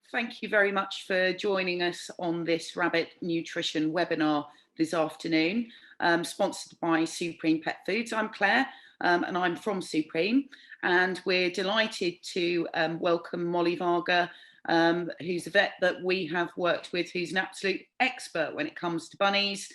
Thank you very much for joining us on this rabbit nutrition webinar this afternoon, sponsored by Supreme Pet Foods. I'm Claire, and I'm from Supreme, and we're delighted to welcome Molly Varga, who's a vet that we have worked with, who's an absolute expert when it comes to bunnies.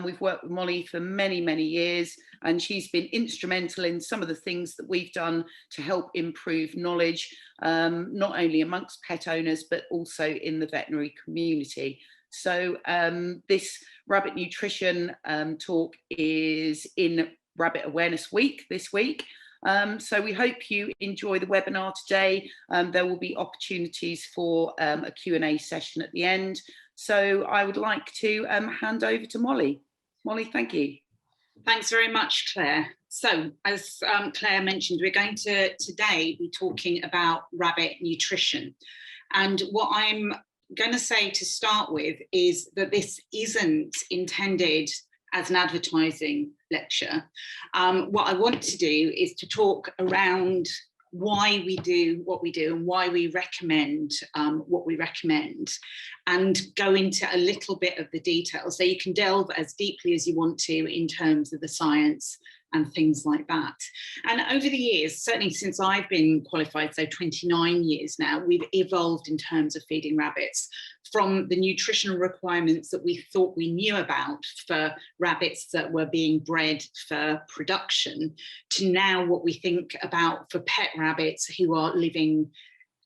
We've worked with Molly for many, many years, and she's been instrumental in some of the things that we've done to help improve knowledge, not only amongst pet owners, but also in the veterinary community. So this Rabbit Nutrition talk is in Rabbit Awareness Week this week. So we hope you enjoy the webinar today. There will be opportunities for a Q&A session at the end. So I would like to hand over to Molly. Molly, thank you. Thanks very much, Claire. So as Claire mentioned, we're going to today be talking about rabbit nutrition. And what I'm going to say to start with is that this isn't intended as an advertising lecture. What I want to do is to talk around why we do what we do and why we recommend what we recommend, and go into a little bit of the details so you can delve as deeply as you want to in terms of the science and things like that. And over the years, certainly since I've been qualified, so 29 years now, we've evolved in terms of feeding rabbits from the nutritional requirements that we thought we knew about for rabbits that were being bred for production to now what we think about for pet rabbits who are living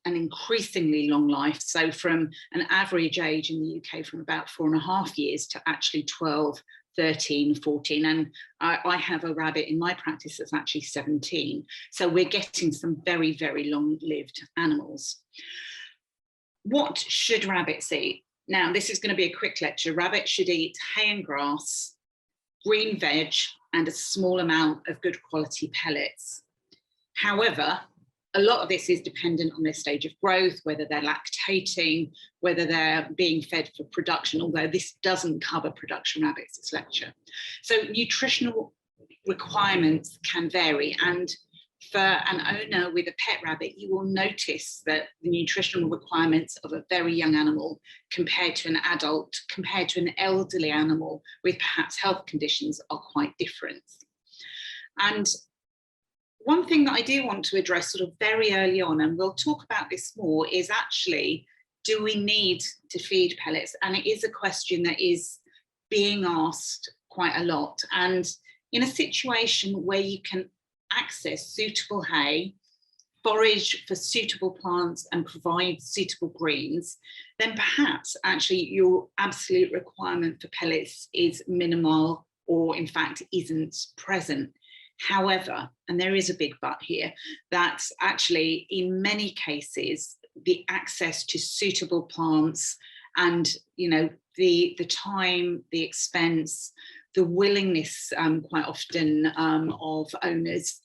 an increasingly long life. So from an average age in the UK from about 4.5 years to actually 12, 13, 14, and I have a rabbit in my practice that's actually 17. So we're getting some very, very long-lived animals. What should rabbits eat? Now, this is going to be a quick lecture. Rabbits should eat hay and grass, green veg, and a small amount of good quality pellets. However, a lot of this is dependent on their stage of growth, whether they're lactating, whether they're being fed for production, although this doesn't cover production rabbits, this lecture. So nutritional requirements can vary, and for an owner with a pet rabbit, you will notice that the nutritional requirements of a very young animal compared to an adult, compared to an elderly animal with perhaps health conditions are quite different. And one thing that I do want to address sort of very early on, and we'll talk about this more, is actually, do we need to feed pellets? And it is a question that is being asked quite a lot. And in a situation where you can access suitable hay, forage for suitable plants and provide suitable greens, then perhaps actually your absolute requirement for pellets is minimal or in fact isn't present. However, and there is a big but here, that actually in many cases, the access to suitable plants and, you know, the time, the expense, the willingness quite often of owners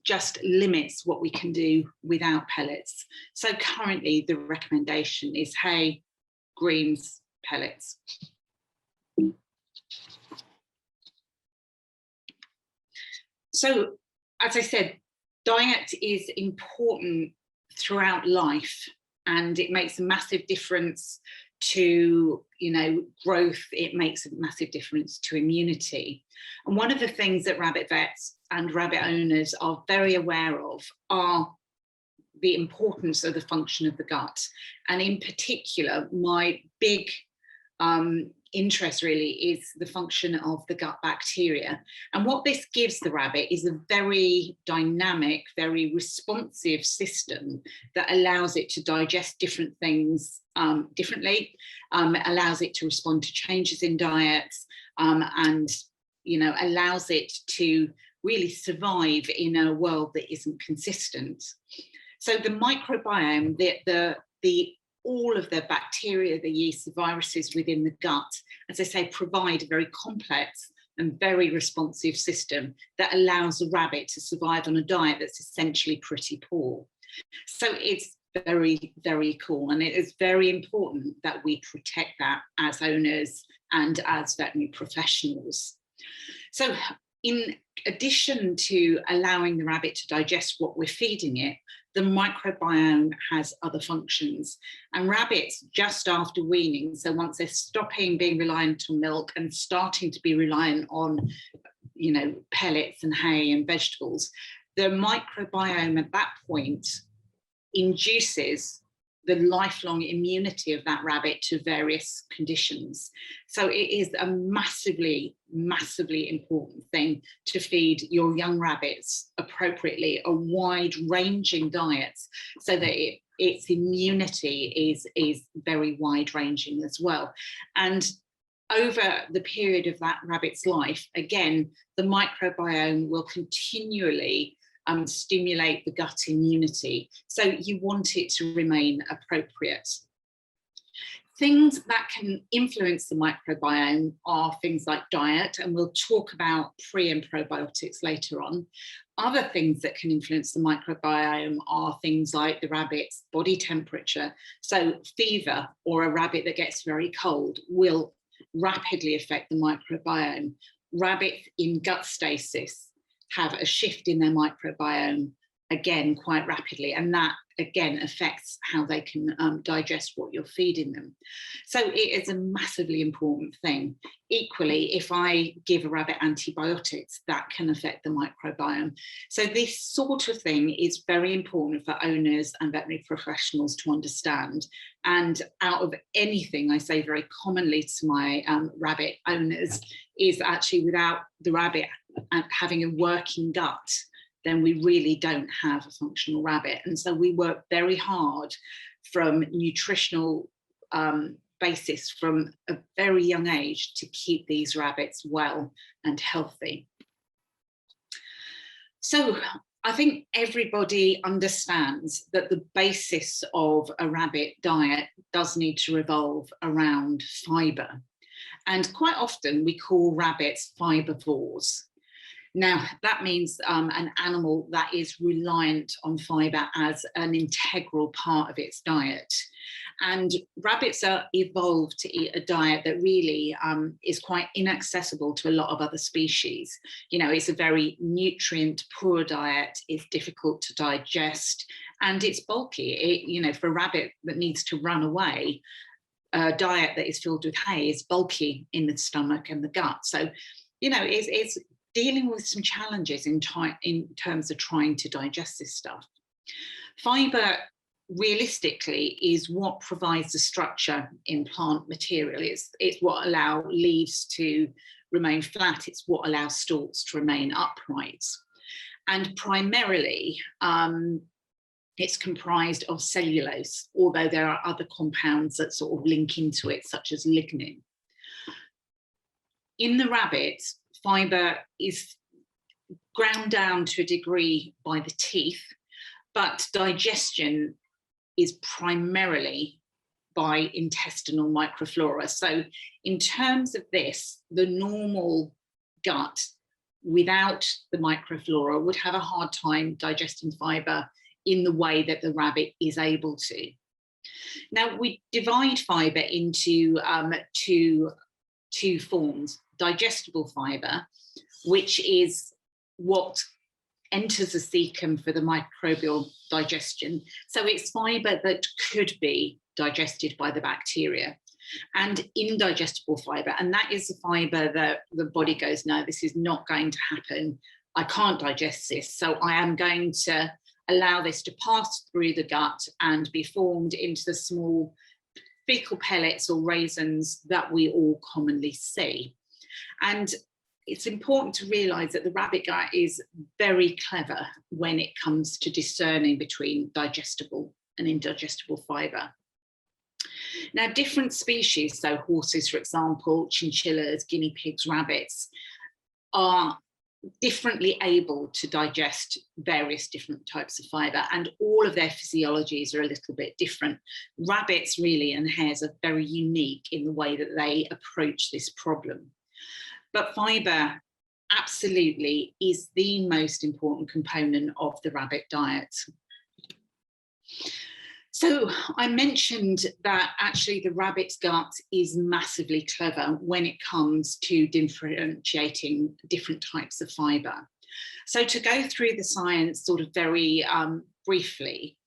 just limits what we can do without pellets. So currently the recommendation is hay, greens, pellets. So, as I said, diet is important throughout life, and it makes a massive difference to, you know, growth. It makes a massive difference to immunity. And one of the things that rabbit vets and rabbit owners are very aware of are the importance of the function of the gut. And in particular, my big interest really is the function of the gut bacteria. And what this gives the rabbit is a very dynamic, very responsive system that allows it to digest different things differently, allows it to respond to changes in diets, and, you know, allows it to really survive in a world that isn't consistent. So the microbiome, all of the bacteria, the yeast, the viruses within the gut, as I say, provide a very complex and very responsive system that allows the rabbit to survive on a diet that's essentially pretty poor. So it's very, very cool. And it is very important that we protect that as owners and as veterinary professionals. So in addition to allowing the rabbit to digest what we're feeding it, the microbiome has other functions. And rabbits, just after weaning, so once they're stopping being reliant on milk and starting to be reliant on, you know, pellets and hay and vegetables, the microbiome at that point induces the lifelong immunity of that rabbit to various conditions. So it is a massively, massively important thing to feed your young rabbits appropriately, a wide-ranging diet, so that its immunity is very wide-ranging as well. And over the period of that rabbit's life, again, the microbiome will continually stimulate the gut immunity. So you want it to remain appropriate. Things that can influence the microbiome are things like diet, and we'll talk about pre and probiotics later on. Other things that can influence the microbiome are things like the rabbit's body temperature. So fever, or a rabbit that gets very cold, will rapidly affect the microbiome. Rabbits in gut stasis have a shift in their microbiome, again, quite rapidly, and that again affects how they can digest what you're feeding them. So it is a massively important thing. Equally, if I give a rabbit antibiotics, that can affect the microbiome. So this sort of thing is very important for owners and veterinary professionals to understand. And out of anything I say very commonly to my rabbit owners is actually, without the rabbit having a working gut, then we really don't have a functional rabbit. And so we work very hard from nutritional basis from a very young age to keep these rabbits well and healthy. So I think everybody understands that the basis of a rabbit diet does need to revolve around fibre. And quite often we call rabbits fibrivores. Now, that means an animal that is reliant on fibre as an integral part of its diet. And rabbits are evolved to eat a diet that really is quite inaccessible to a lot of other species. You know, it's a very nutrient poor diet, it's difficult to digest, and it's bulky. You know, for a rabbit that needs to run away, a diet that is filled with hay is bulky in the stomach and the gut. So, you know, it's dealing with some challenges in terms of trying to digest this stuff. Fibre, realistically, is what provides the structure in plant material. It's what allows leaves to remain flat. It's what allows stalks to remain upright. And primarily, it's comprised of cellulose, although there are other compounds that sort of link into it, such as lignin. In the rabbit, fibre is ground down to a degree by the teeth, but digestion is primarily by intestinal microflora. So in terms of this, the normal gut without the microflora would have a hard time digesting fibre in the way that the rabbit is able to. Now, we divide fibre into two forms: digestible fibre, which is what enters the cecum for the microbial digestion. So it's fibre that could be digested by the bacteria, and indigestible fibre, and that is the fibre that the body goes, no, this is not going to happen. I can't digest this, so I am going to allow this to pass through the gut and be formed into the small fecal pellets or raisins that we all commonly see. And it's important to realise that the rabbit gut is very clever when it comes to discerning between digestible and indigestible fibre. Now, different species, so horses, for example, chinchillas, guinea pigs, rabbits, are differently able to digest various different types of fibre, and all of their physiologies are a little bit different. Rabbits really and hares are very unique in the way that they approach this problem. But fibre absolutely is the most important component of the rabbit diet. So I mentioned that actually the rabbit's gut is massively clever when it comes to differentiating different types of fibre. So to go through the science sort of very briefly.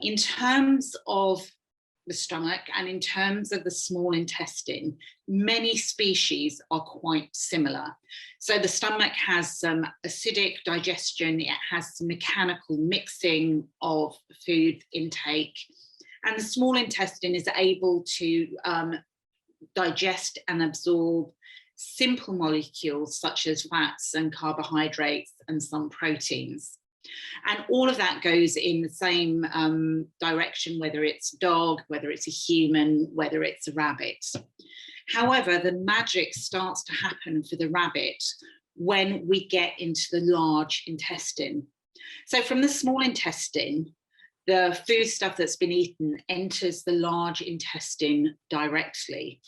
In terms of the stomach and in terms of the small intestine, many species are quite similar. So the stomach has some acidic digestion, it has some mechanical mixing of food intake, and the small intestine is able to digest and absorb simple molecules such as fats and carbohydrates and some proteins. And all of that goes in the same direction, whether it's a dog, whether it's a human, whether it's a rabbit. However, the magic starts to happen for the rabbit when we get into the large intestine. So from the small intestine, the food stuff that's been eaten enters the large intestine directly.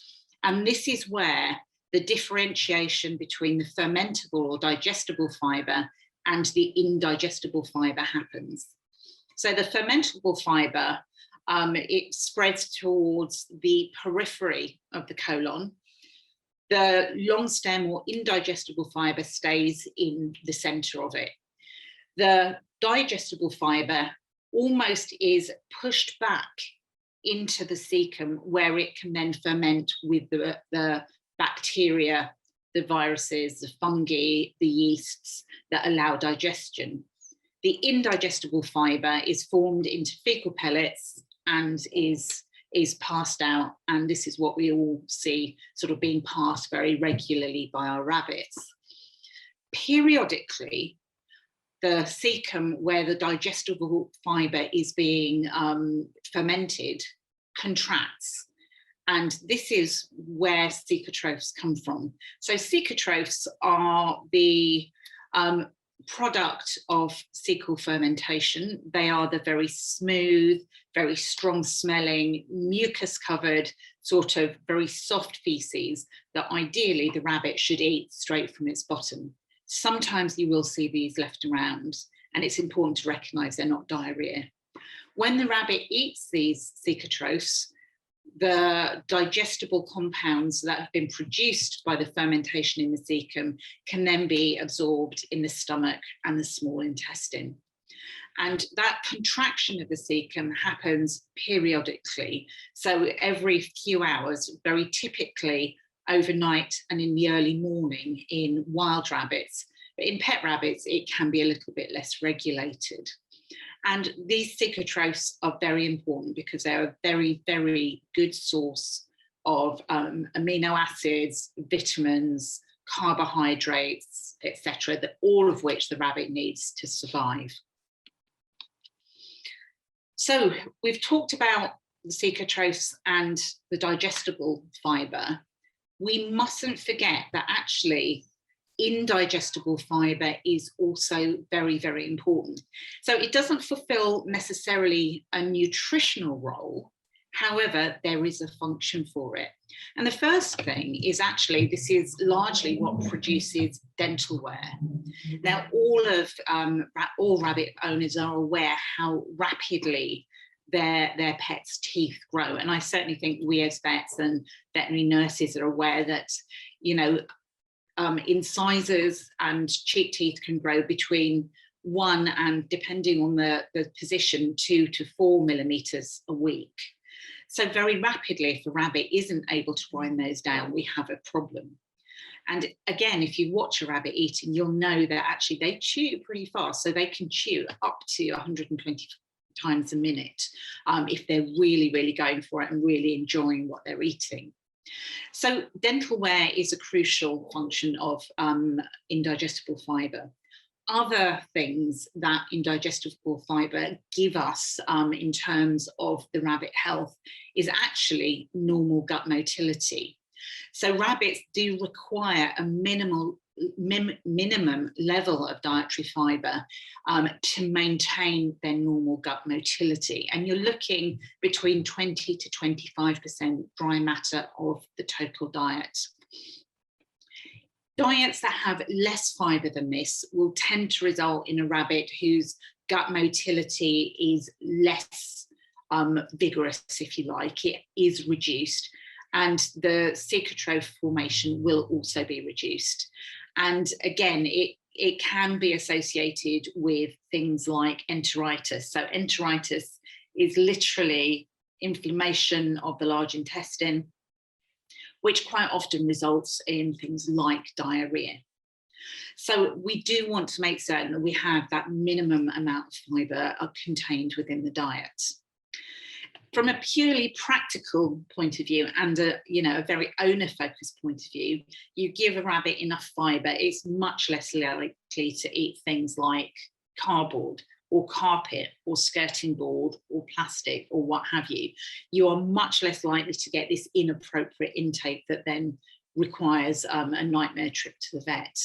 And this is where the differentiation between the fermentable or digestible fibre and the indigestible fibre happens. So the fermentable fibre, it spreads towards the periphery of the colon. The long stem or indigestible fibre stays in the centre of it. The digestible fibre almost is pushed back into the cecum, where it can then ferment with the bacteria, the viruses, the fungi, the yeasts that allow digestion. The indigestible fibre is formed into fecal pellets and is passed out, and this is what we all see sort of being passed very regularly by our rabbits. Periodically, the cecum where the digestible fibre is being fermented contracts. And this is where cecotrophs come from. So cecotrophs are the product of cecal fermentation. They are the very smooth, very strong smelling, mucus covered, sort of very soft feces that ideally the rabbit should eat straight from its bottom. Sometimes you will see these left around, and it's important to recognise they're not diarrhea. When the rabbit eats these cecotrophs, the digestible compounds that have been produced by the fermentation in the cecum can then be absorbed in the stomach and the small intestine. And that contraction of the cecum happens periodically. So every few hours, very typically overnight and in the early morning in wild rabbits. But in pet rabbits, it can be a little bit less regulated. And these cecotrophs are very important because they're a very, very good source of amino acids, vitamins, carbohydrates, etc., all of which the rabbit needs to survive. So we've talked about the cecotrophs and the digestible fibre. We mustn't forget that actually indigestible fibre is also very, very important. So it doesn't fulfill necessarily a nutritional role. However, there is a function for it. And the first thing is actually, this is largely what produces dental wear. Now, all rabbit owners are aware how rapidly their pets' teeth grow. And I certainly think we as vets and veterinary nurses are aware that, you know, incisors and cheek teeth can grow between 1 and, depending on the position, 2 to 4 millimetres a week. So very rapidly, if a rabbit isn't able to grind those down, we have a problem. And again, if you watch a rabbit eating, you'll know that actually they chew pretty fast. So they can chew up to 120 times a minute if they're really, really going for it and really enjoying what they're eating. So dental wear is a crucial function of indigestible fibre. Other things that indigestible fibre give us in terms of the rabbit health is actually normal gut motility. So rabbits do require a minimum level of dietary fibre to maintain their normal gut motility. And you're looking between 20 to 25% dry matter of the total diet. Diets that have less fibre than this will tend to result in a rabbit whose gut motility is less vigorous, if you like. It is reduced, and the cecotroph formation will also be reduced. And again, it can be associated with things like enteritis. So enteritis is literally inflammation of the large intestine, which quite often results in things like diarrhea. So we do want to make certain that we have that minimum amount of fibre contained within the diet. From a purely practical point of view and a very owner-focused point of view, you give a rabbit enough fibre, it's much less likely to eat things like cardboard or carpet or skirting board or plastic or what have you. You are much less likely to get this inappropriate intake that then requires a nightmare trip to the vet.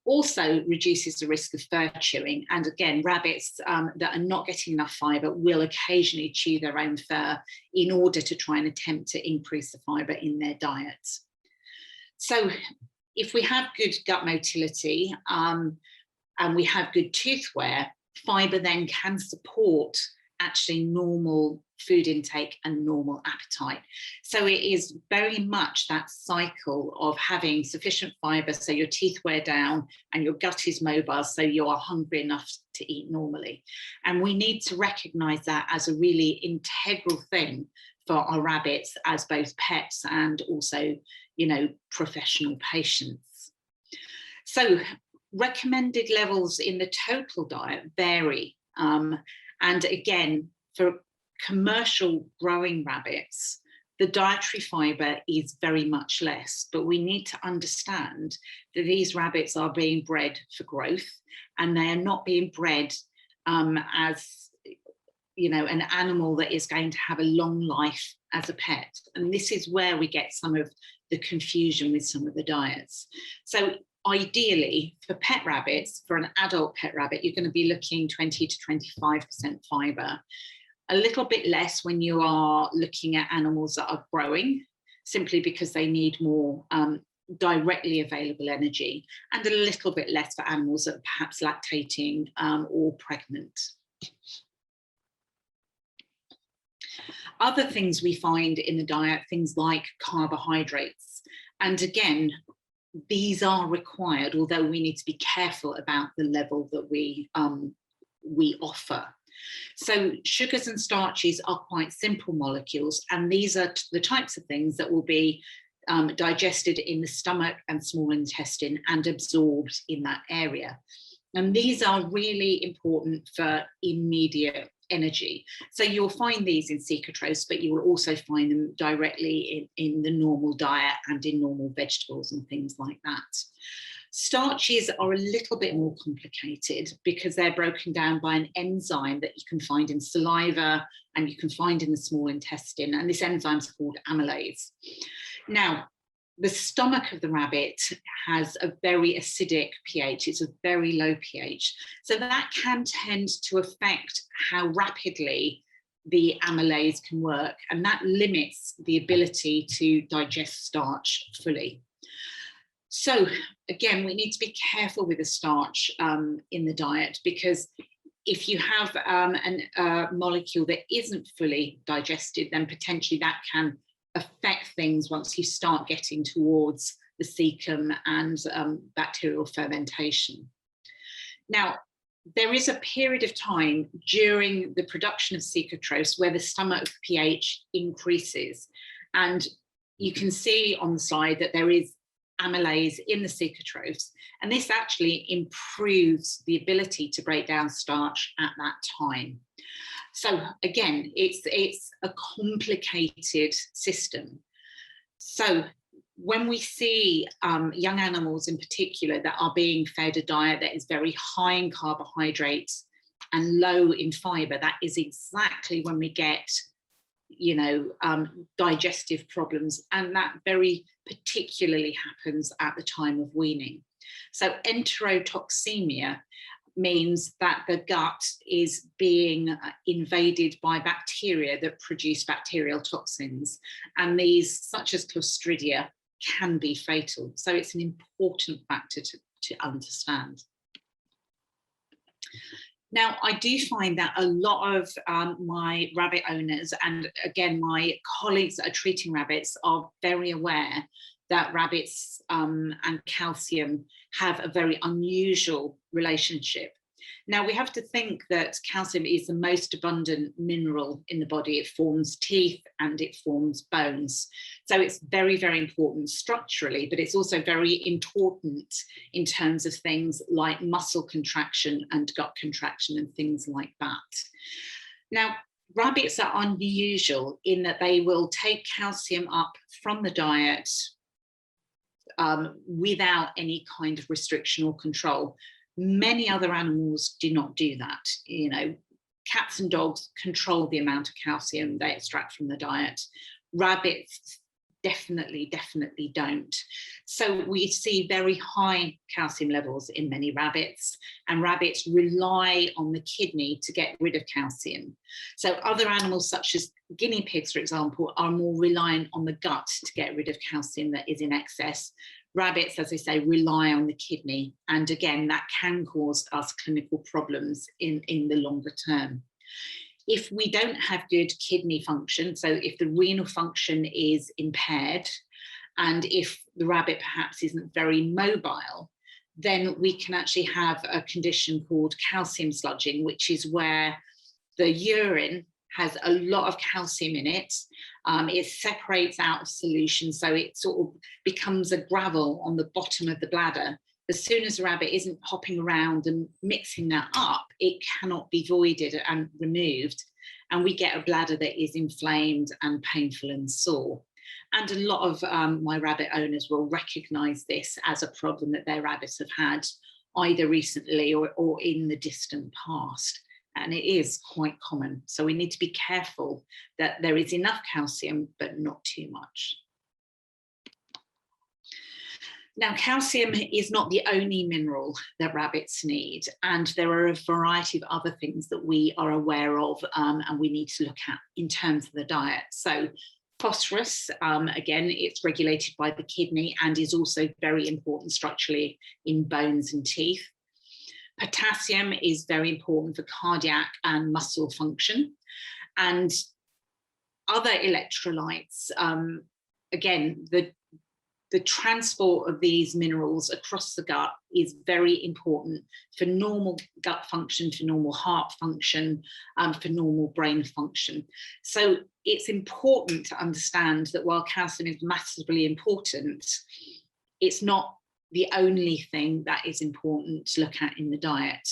Also reduces the risk of fur chewing. And again, rabbits that are not getting enough fibre will occasionally chew their own fur in order to try and attempt to increase the fibre in their diet. So if we have good gut motility and we have good tooth wear, fibre then can support actually normal food intake and normal appetite. So it is very much that cycle of having sufficient fibre so your teeth wear down and your gut is mobile so you are hungry enough to eat normally. And we need to recognise that as a really integral thing for our rabbits as both pets and also, professional patients. So recommended levels in the total diet vary. And again, for commercial growing rabbits, the dietary fibre is very much less, but we need to understand that these rabbits are being bred for growth and they are not being bred as, an animal that is going to have a long life as a pet. And this is where we get some of the confusion with some of the diets. So ideally, for pet rabbits, for an adult pet rabbit, you're going to be looking 20 to 25% fibre. A little bit less when you are looking at animals that are growing, simply because they need more directly available energy, and a little bit less for animals that are perhaps lactating or pregnant. Other things we find in the diet, things like carbohydrates. And again, these are required, although we need to be careful about the level that we offer. So sugars and starches are quite simple molecules, and these are the types of things that will be digested in the stomach and small intestine and absorbed in that area. And these are really important for immediate energy. So you'll find these in cicatrose, but you will also find them directly in the normal diet and in normal vegetables and things like that. Starches are a little bit more complicated because they're broken down by an enzyme that you can find in saliva and you can find in the small intestine, and this enzyme is called amylase. Now, the stomach of the rabbit has a very acidic pH, it's a very low pH, so that can tend to affect how rapidly the amylase can work, and that limits the ability to digest starch fully. So again, we need to be careful with the starch in the diet, because if you have a molecule that isn't fully digested, then potentially that can affect things once you start getting towards the cecum and bacterial fermentation. Now, there is a period of time during the production of cicatrose where the stomach pH increases, and you can see on the slide that there is amylase in the cicatrose, and this actually improves the ability to break down starch at that time. So again, it's a complicated system. So when we see young animals in particular that are being fed a diet that is very high in carbohydrates and low in fibre, that is exactly when we get digestive problems, and that very particularly happens at the time of weaning. So enterotoxemia means that the gut is being invaded by bacteria that produce bacterial toxins, and these, such as Clostridia, can be fatal. So it's an important factor to understand. Now, I do find that a lot of my rabbit owners, and again, my colleagues that are treating rabbits, are very aware that rabbits and calcium have a very unusual relationship. Now, we have to think that calcium is the most abundant mineral in the body. It forms teeth and it forms bones. So it's very, very important structurally, but it's also very important in terms of things like muscle contraction and gut contraction and things like that. Now, rabbits are unusual in that they will take calcium up from the diet without any kind of restriction or control. Many other animals do not do that. You know, cats and dogs control the amount of calcium they extract from the diet. Rabbits definitely don't. So we see very high calcium levels in many rabbits, and rabbits rely on the kidney to get rid of calcium. So other animals such as guinea pigs, for example, are more reliant on the gut to get rid of calcium that is in excess. Rabbits, as I say, rely on the kidney, and again, that can cause us clinical problems in the longer term. If we don't have good kidney function, so if the renal function is impaired, and if the rabbit perhaps isn't very mobile, then we can actually have a condition called calcium sludging, which is where the urine has a lot of calcium in it. It separates out of solution, so it sort of becomes a gravel on the bottom of the bladder. As soon as the rabbit isn't hopping around and mixing that up, it cannot be voided and removed, and we get a bladder that is inflamed and painful and sore. And a lot of my rabbit owners will recognise this as a problem that their rabbits have had either recently or in the distant past. And it is quite common. So we need to be careful that there is enough calcium, but not too much. Now, calcium is not the only mineral that rabbits need, and there are a variety of other things that we are aware of and we need to look at in terms of the diet. So phosphorus, again, it's regulated by the kidney and is also very important structurally in bones and teeth. Potassium is very important for cardiac and muscle function. And other electrolytes, again, the transport of these minerals across the gut is very important for normal gut function, for normal heart function, for normal brain function. So it's important to understand that while calcium is massively important, it's not the only thing that is important to look at in the diet.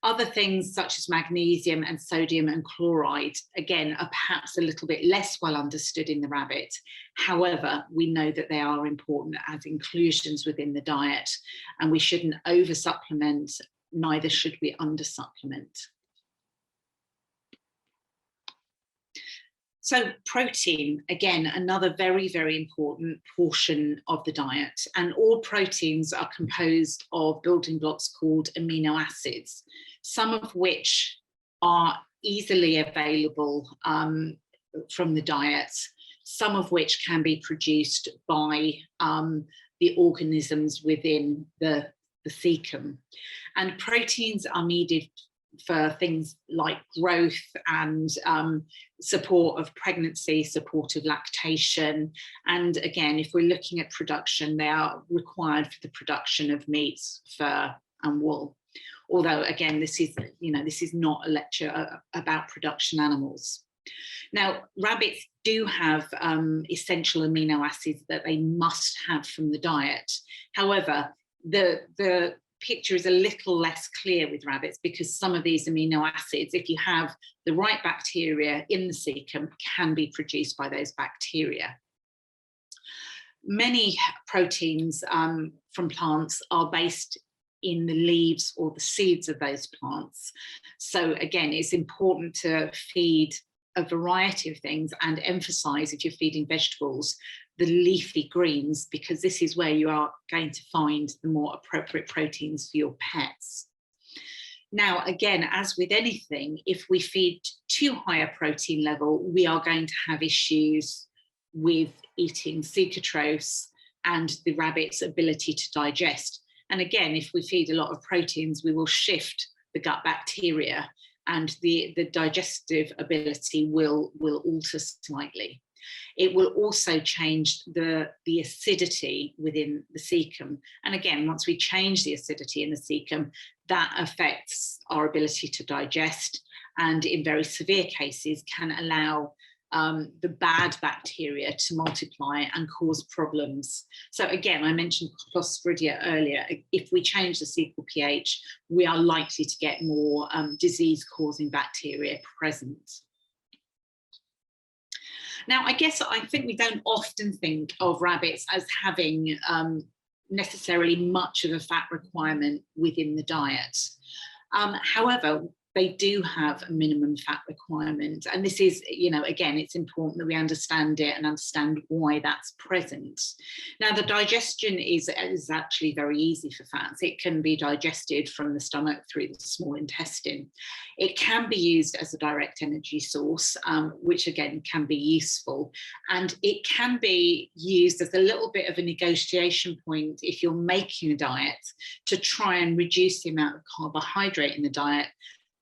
Other things such as magnesium and sodium and chloride, again, are perhaps a little bit less well understood in the rabbit. However, we know that they are important as inclusions within the diet, and we shouldn't over supplement, neither should we under supplement. So protein, again, another very, very important portion of the diet. And all proteins are composed of building blocks called amino acids, some of which are easily available from the diet, some of which can be produced by the organisms within the cecum. And proteins are needed for things like growth and support of pregnancy, support of lactation. And again, if we're looking at production, they are required for the production of meats, fur and wool. Although again, this is not a lecture about production animals. Now, rabbits do have essential amino acids that they must have from the diet. However, the picture is a little less clear with rabbits because some of these amino acids, if you have the right bacteria in the cecum, can be produced by those bacteria. Many proteins from plants are based in the leaves or the seeds of those plants. So again, it's important to feed a variety of things and emphasize, if you're feeding vegetables, the leafy greens, because this is where you are going to find the more appropriate proteins for your pets. Now, again, as with anything, if we feed too high a protein level, we are going to have issues with eating sucrose and the rabbit's ability to digest. And again, if we feed a lot of proteins, we will shift the gut bacteria and the digestive ability will alter slightly. It will also change the acidity within the cecum. And again, once we change the acidity in the cecum, that affects our ability to digest, and in very severe cases can allow the bad bacteria to multiply and cause problems. So again, I mentioned Clostridia earlier. If we change the cecal pH, we are likely to get more disease-causing bacteria present. Now, I think we don't often think of rabbits as having necessarily much of a fat requirement within the diet. However, they do have a minimum fat requirement. And this is, again, it's important that we understand it and understand why that's present. Now, the digestion is actually very easy for fats. It can be digested from the stomach through the small intestine. It can be used as a direct energy source, which again can be useful. And it can be used as a little bit of a negotiation point if you're making a diet to try and reduce the amount of carbohydrate in the diet,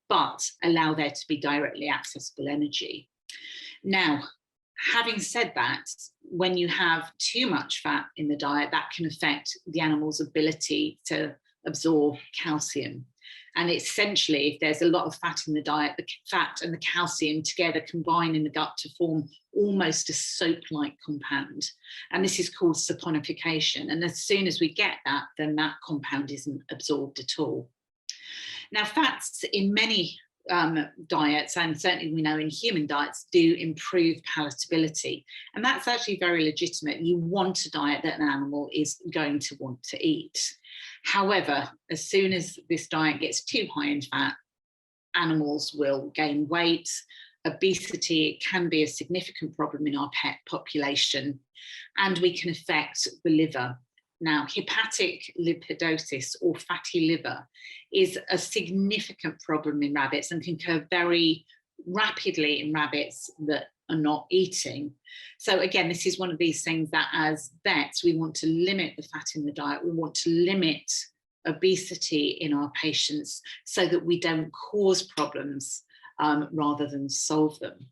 but allow there to be directly accessible energy. Now, having said that, when you have too much fat in the diet, that can affect the animal's ability to absorb calcium. And essentially, if there's a lot of fat in the diet, the fat and the calcium together combine in the gut to form almost a soap-like compound. And this is called saponification. And as soon as we get that, then that compound isn't absorbed at all. Now, fats in many diets, and certainly we know in human diets, do improve palatability. And that's actually very legitimate. You want a diet that an animal is going to want to eat. However, as soon as this diet gets too high in fat, animals will gain weight. Obesity can be a significant problem in our pet population, and we can affect the liver. Now, hepatic lipidosis, or fatty liver, is a significant problem in rabbits and can occur very rapidly in rabbits that are not eating. So again, this is one of these things that as vets, we want to limit the fat in the diet. We want to limit obesity in our patients so that we don't cause problems rather than solve them.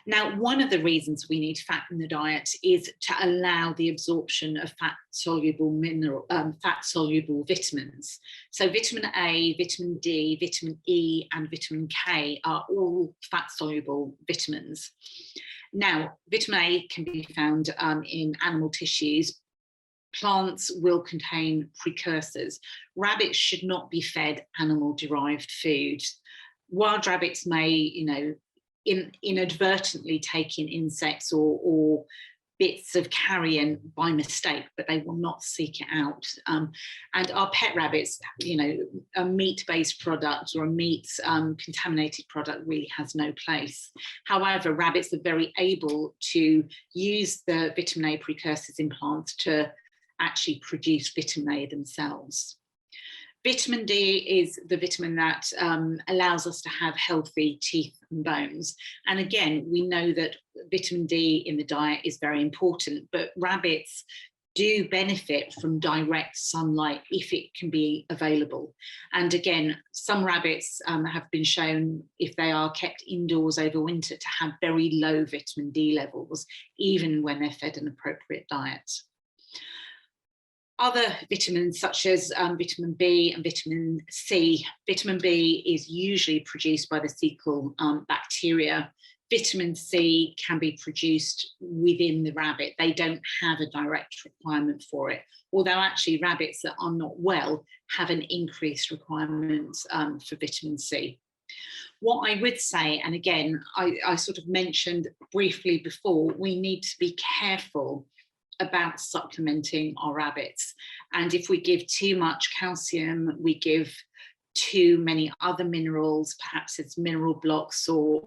Now, one of the reasons we need fat in the diet is to allow the absorption of fat-soluble vitamins. So vitamin A, vitamin D, vitamin E, and vitamin K are all fat-soluble vitamins. Now, vitamin A can be found in animal tissues. Plants will contain precursors. Rabbits should not be fed animal-derived food. Wild rabbits may, inadvertently take in insects or bits of carrion by mistake, but they will not seek it out. And our pet rabbits, a meat-based product or a meat-contaminated product really has no place. However, rabbits are very able to use the vitamin A precursors in plants to actually produce vitamin A themselves. Vitamin D is the vitamin that allows us to have healthy teeth and bones. And again, we know that vitamin D in the diet is very important, but rabbits do benefit from direct sunlight if it can be available. And again, some rabbits have been shown, if they are kept indoors over winter, to have very low vitamin D levels, even when they're fed an appropriate diet. Other vitamins such as vitamin B and vitamin C. Vitamin B is usually produced by the cecal bacteria. Vitamin C can be produced within the rabbit. They don't have a direct requirement for it, although actually rabbits that are not well have an increased requirement for vitamin C. What I would say, and again, I sort of mentioned briefly before, we need to be careful about supplementing our rabbits. And if we give too much calcium, we give too many other minerals, perhaps it's mineral blocks or,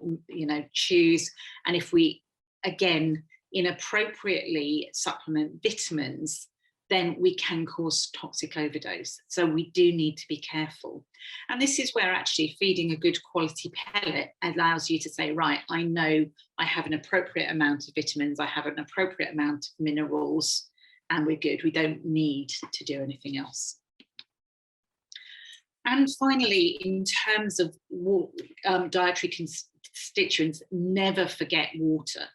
chews. And if we, again, inappropriately supplement vitamins, then we can cause toxic overdose. So we do need to be careful. And this is where actually feeding a good quality pellet allows you to say, right, I know I have an appropriate amount of vitamins, I have an appropriate amount of minerals, and we're good. We don't need to do anything else. And finally, in terms of dietary constituents, never forget water.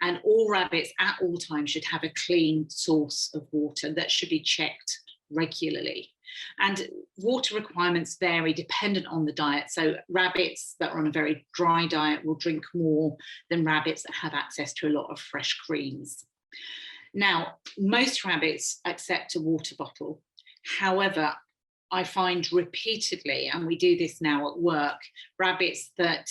And all rabbits at all times should have a clean source of water that should be checked regularly. And water requirements vary dependent on the diet. So rabbits that are on a very dry diet will drink more than rabbits that have access to a lot of fresh greens. Now, most rabbits accept a water bottle. However, I find repeatedly, and we do this now at work, rabbits that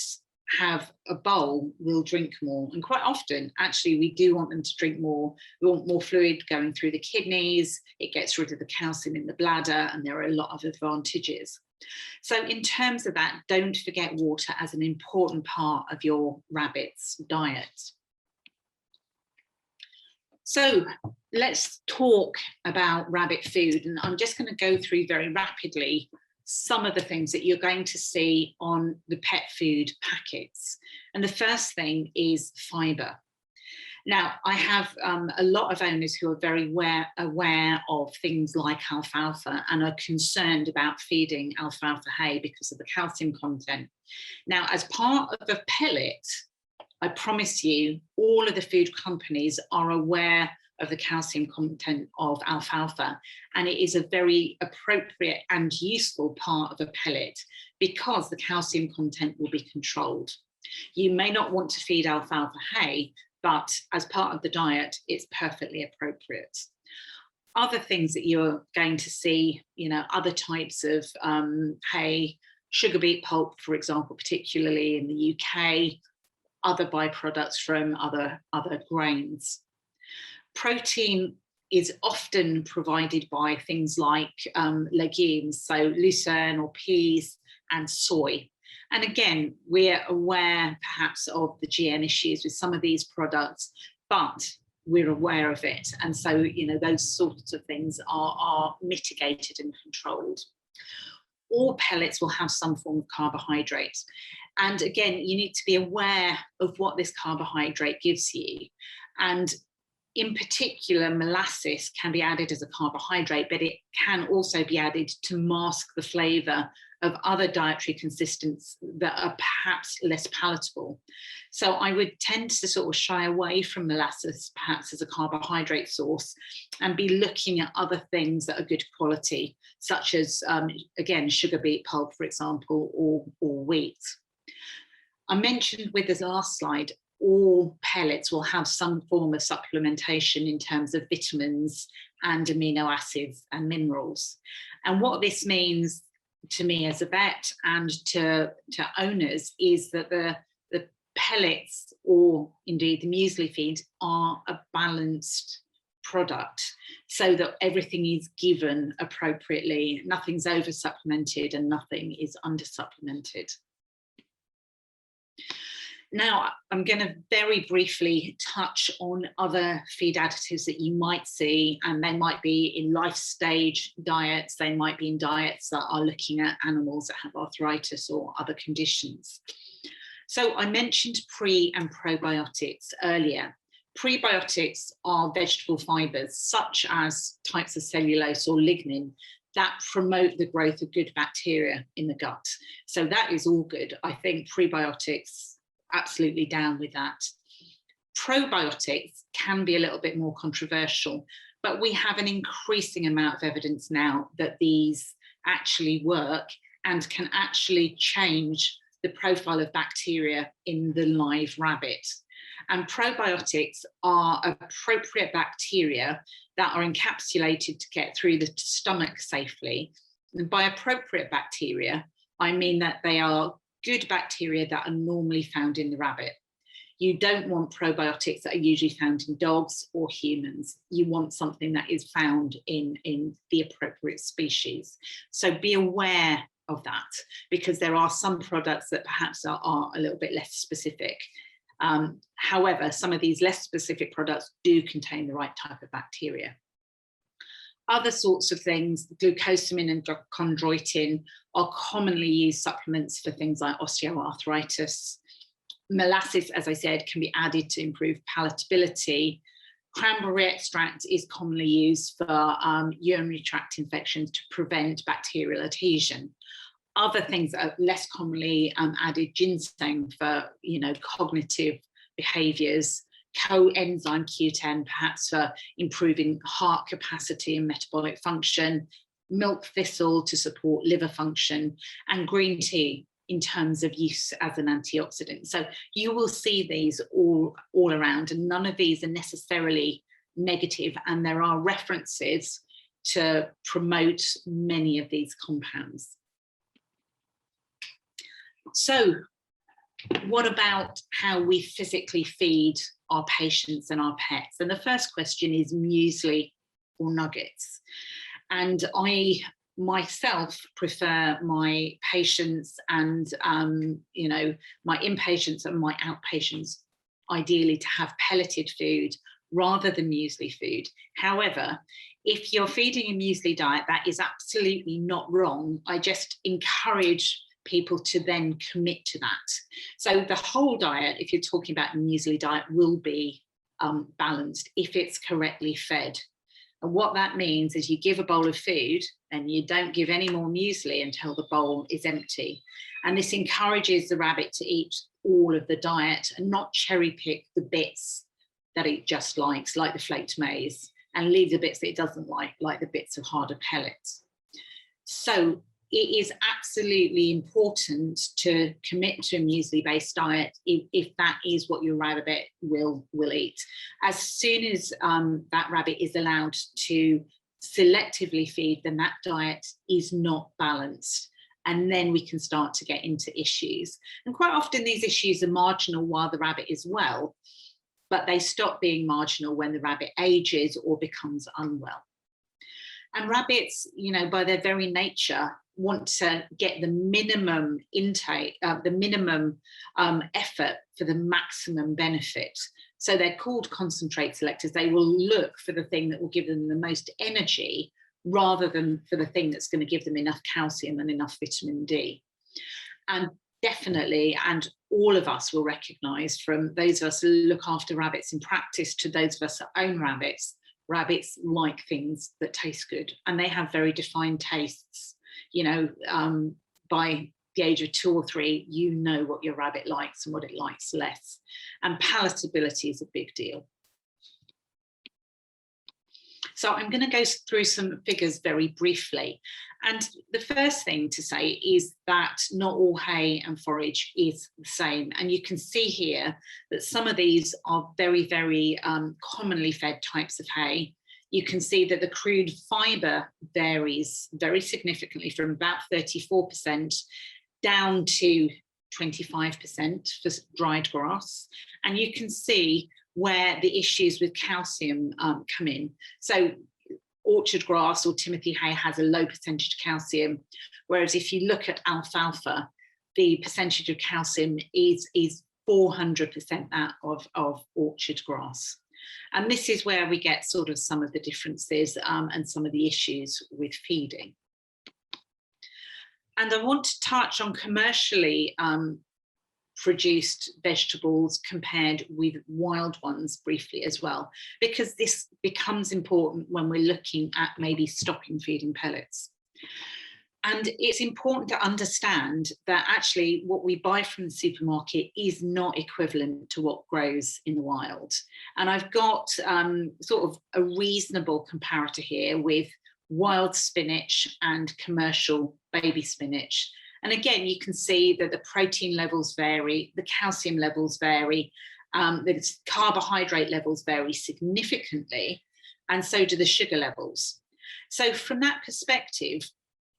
have a bowl will drink more. And quite often, actually, we do want them to drink more. We want more fluid going through the kidneys. It gets rid of the calcium in the bladder, and there are a lot of advantages. So in terms of that, don't forget water as an important part of your rabbit's diet. So let's talk about rabbit food. And I'm just going to go through very rapidly some of the things that you're going to see on the pet food packets. And the first thing is fibre. Now, I have a lot of owners who are very aware of things like alfalfa and are concerned about feeding alfalfa hay because of the calcium content. Now, as part of a pellet, I promise you, all of the food companies are aware of the calcium content of alfalfa, and it is a very appropriate and useful part of a pellet because the calcium content will be controlled. You may not want to feed alfalfa hay, but as part of the diet, it's perfectly appropriate. Other things that you're going to see, other types of hay, sugar beet pulp, for example, particularly in the UK, other byproducts from other grains. Protein is often provided by things like legumes, so lucerne or peas and soy. And again, we're aware perhaps of the GM issues with some of these products, but we're aware of it. And so, those sorts of things are mitigated and controlled. All pellets will have some form of carbohydrate. And again, you need to be aware of what this carbohydrate gives you. And in particular, molasses can be added as a carbohydrate, but it can also be added to mask the flavour of other dietary consistents that are perhaps less palatable. So I would tend to sort of shy away from molasses, perhaps as a carbohydrate source, and be looking at other things that are good quality, such as, again, sugar beet pulp, for example, or wheat. I mentioned with this last slide, all pellets will have some form of supplementation in terms of vitamins and amino acids and minerals. And what this means to me as a vet and to owners is that the pellets, or indeed the muesli feed, are a balanced product so that everything is given appropriately, nothing's over supplemented and nothing is under supplemented. Now, I'm going to very briefly touch on other feed additives that you might see, and they might be in life stage diets, they might be in diets that are looking at animals that have arthritis or other conditions. So I mentioned pre and probiotics earlier. Prebiotics are vegetable fibres, such as types of cellulose or lignin, that promote the growth of good bacteria in the gut. So that is all good. I think prebiotics, absolutely down with that. Probiotics can be a little bit more controversial, but we have an increasing amount of evidence now that these actually work and can actually change the profile of bacteria in the live rabbit. And probiotics are appropriate bacteria that are encapsulated to get through the stomach safely. And by appropriate bacteria, I mean that they are good bacteria that are normally found in the rabbit. You don't want probiotics that are usually found in dogs or humans. You want something that is found in the appropriate species. So be aware of that, because there are some products that perhaps are a little bit less specific. However, some of these less specific products do contain the right type of bacteria. Other sorts of things, glucosamine and chondroitin, are commonly used supplements for things like osteoarthritis. Molasses, as I said, can be added to improve palatability. Cranberry extract is commonly used for urinary tract infections to prevent bacterial adhesion. Other things that are less commonly added, ginseng for, cognitive behaviours, coenzyme Q10 perhaps for improving heart capacity and metabolic function, milk thistle to support liver function, and green tea in terms of use as an antioxidant. So you will see these all around, and none of these are necessarily negative, and there are references to promote many of these compounds. So what about how we physically feed our patients and our pets? And the first question is muesli or nuggets. And I myself prefer my patients and my inpatients and my outpatients ideally to have pelleted food rather than muesli food. However, if you're feeding a muesli diet, that is absolutely not wrong. I just encourage people to then commit to that. So the whole diet, if you're talking about a muesli diet, will be balanced if it's correctly fed. And what that means is you give a bowl of food and you don't give any more muesli until the bowl is empty. And this encourages the rabbit to eat all of the diet and not cherry pick the bits that it just likes, like the flaked maize, and leave the bits that it doesn't like the bits of harder pellets. So it is absolutely important to commit to a muesli-based diet if that is what your rabbit will eat. As soon as that rabbit is allowed to selectively feed, then that diet is not balanced. And then we can start to get into issues. And quite often these issues are marginal while the rabbit is well, but they stop being marginal when the rabbit ages or becomes unwell. And rabbits, by their very nature, want to get the minimum intake, the minimum effort for the maximum benefit. So they're called concentrate selectors. They will look for the thing that will give them the most energy rather than for the thing that's going to give them enough calcium and enough vitamin D. And definitely, and all of us will recognise, from those of us who look after rabbits in practice to those of us that own rabbits, rabbits like things that taste good, and they have very defined tastes. By the age of 2 or 3, you know what your rabbit likes and what it likes less. And palatability is a big deal. So I'm going to go through some figures very briefly. And the first thing to say is that not all hay and forage is the same. And you can see here that some of these are very, very commonly fed types of hay. You can see that the crude fibre varies very significantly from about 34% down to 25% for dried grass. And you can see where the issues with calcium come in. So orchard grass or Timothy hay has a low percentage of calcium, whereas if you look at alfalfa, the percentage of calcium is 400% that of orchard grass. And this is where we get sort of some of the differences and some of the issues with feeding. And I want to touch on commercially produced vegetables compared with wild ones briefly as well, because this becomes important when we're looking at maybe stopping feeding pellets. And it's important to understand that actually what we buy from the supermarket is not equivalent to what grows in the wild. And I've got sort of a reasonable comparator here with wild spinach and commercial baby spinach. And again, you can see that the protein levels vary, the calcium levels vary, the carbohydrate levels vary significantly, and so do the sugar levels. So from that perspective,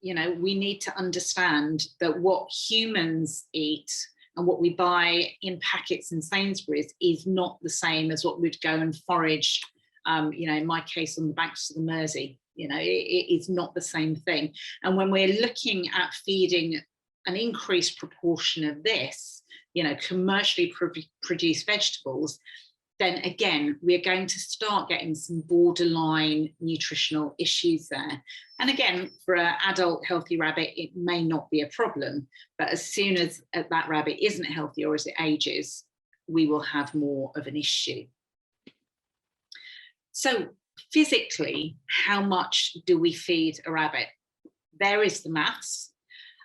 we need to understand that what humans eat and what we buy in packets in Sainsbury's is not the same as what we'd go and forage, in my case, on the banks of the Mersey. It is not the same thing. And when we're looking at feeding an increased proportion of this, commercially produced vegetables, then again, we're going to start getting some borderline nutritional issues there. And again, for an adult healthy rabbit, it may not be a problem, but as soon as that rabbit isn't healthy or as it ages, we will have more of an issue. So physically, how much do we feed a rabbit? There is the maths.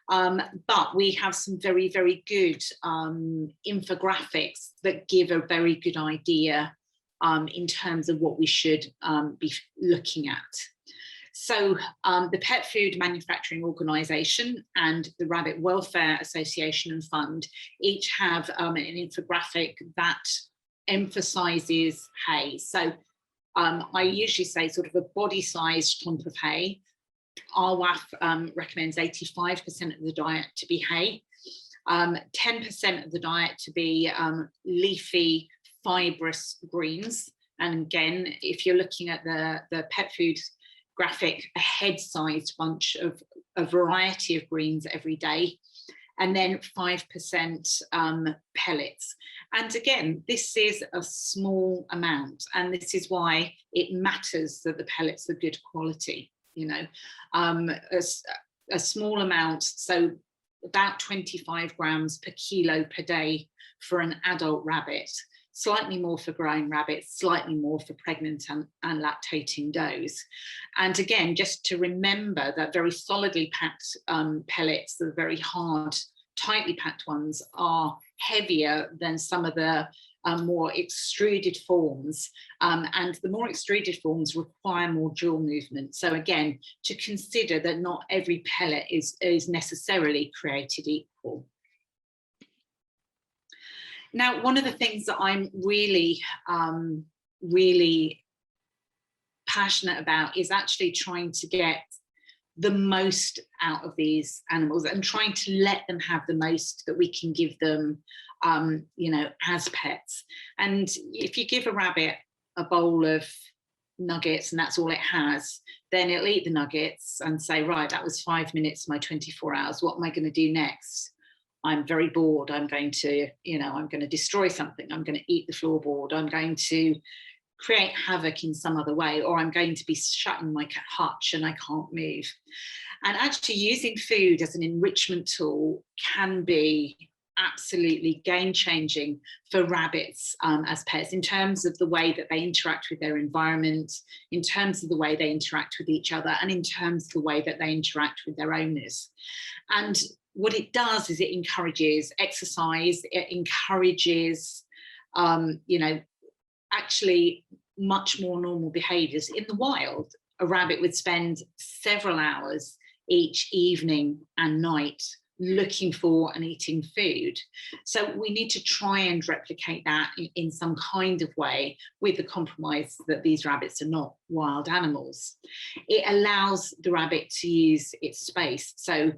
But we have some very, very good infographics that give a very good idea in terms of what we should be looking at. So the Pet Food Manufacturing Organisation and the Rabbit Welfare Association and Fund each have an infographic that emphasises hay. So I usually say sort of a body-sized clump of hay. RWAF recommends 85% of the diet to be hay, 10% of the diet to be leafy, fibrous greens. And again, if you're looking at the pet food graphic, a head-sized bunch of a variety of greens every day, and then 5% pellets. And again, this is a small amount, and this is why it matters that the pellets are good quality. You know, a small amount, so about 25 grams per kilo per day for an adult rabbit, slightly more for growing rabbits, slightly more for pregnant and lactating does. And again, just to remember that very solidly packed pellets, the very hard, tightly packed ones, are heavier than some of the more extruded forms, and the more extruded forms require more jaw movement. So again, to consider that not every pellet is necessarily created equal. Now, one of the things that I'm really, really passionate about is actually trying to get the most out of these animals and trying to let them have the most that we can give them, you know, as pets. And if you give a rabbit a bowl of nuggets and that's all it has, then it'll eat the nuggets and say, right, that was 5 minutes of my 24 hours. What am I going to do next? I'm very bored. I'm going to, you know, I'm going to destroy something. I'm going to eat the floorboard. I'm going to create havoc in some other way, or I'm going to be shut in my hutch and I can't move. And actually using food as an enrichment tool can be absolutely game-changing for rabbits as pets, in terms of the way that they interact with their environment, in terms of the way they interact with each other, and in terms of the way that they interact with their owners. And what it does is it encourages exercise, it encourages, you know, actually much more normal behaviours. In the wild, a rabbit would spend several hours each evening and night looking for and eating food. So we need to try and replicate that in some kind of way, with the compromise that these rabbits are not wild animals. It allows the rabbit to use its space. So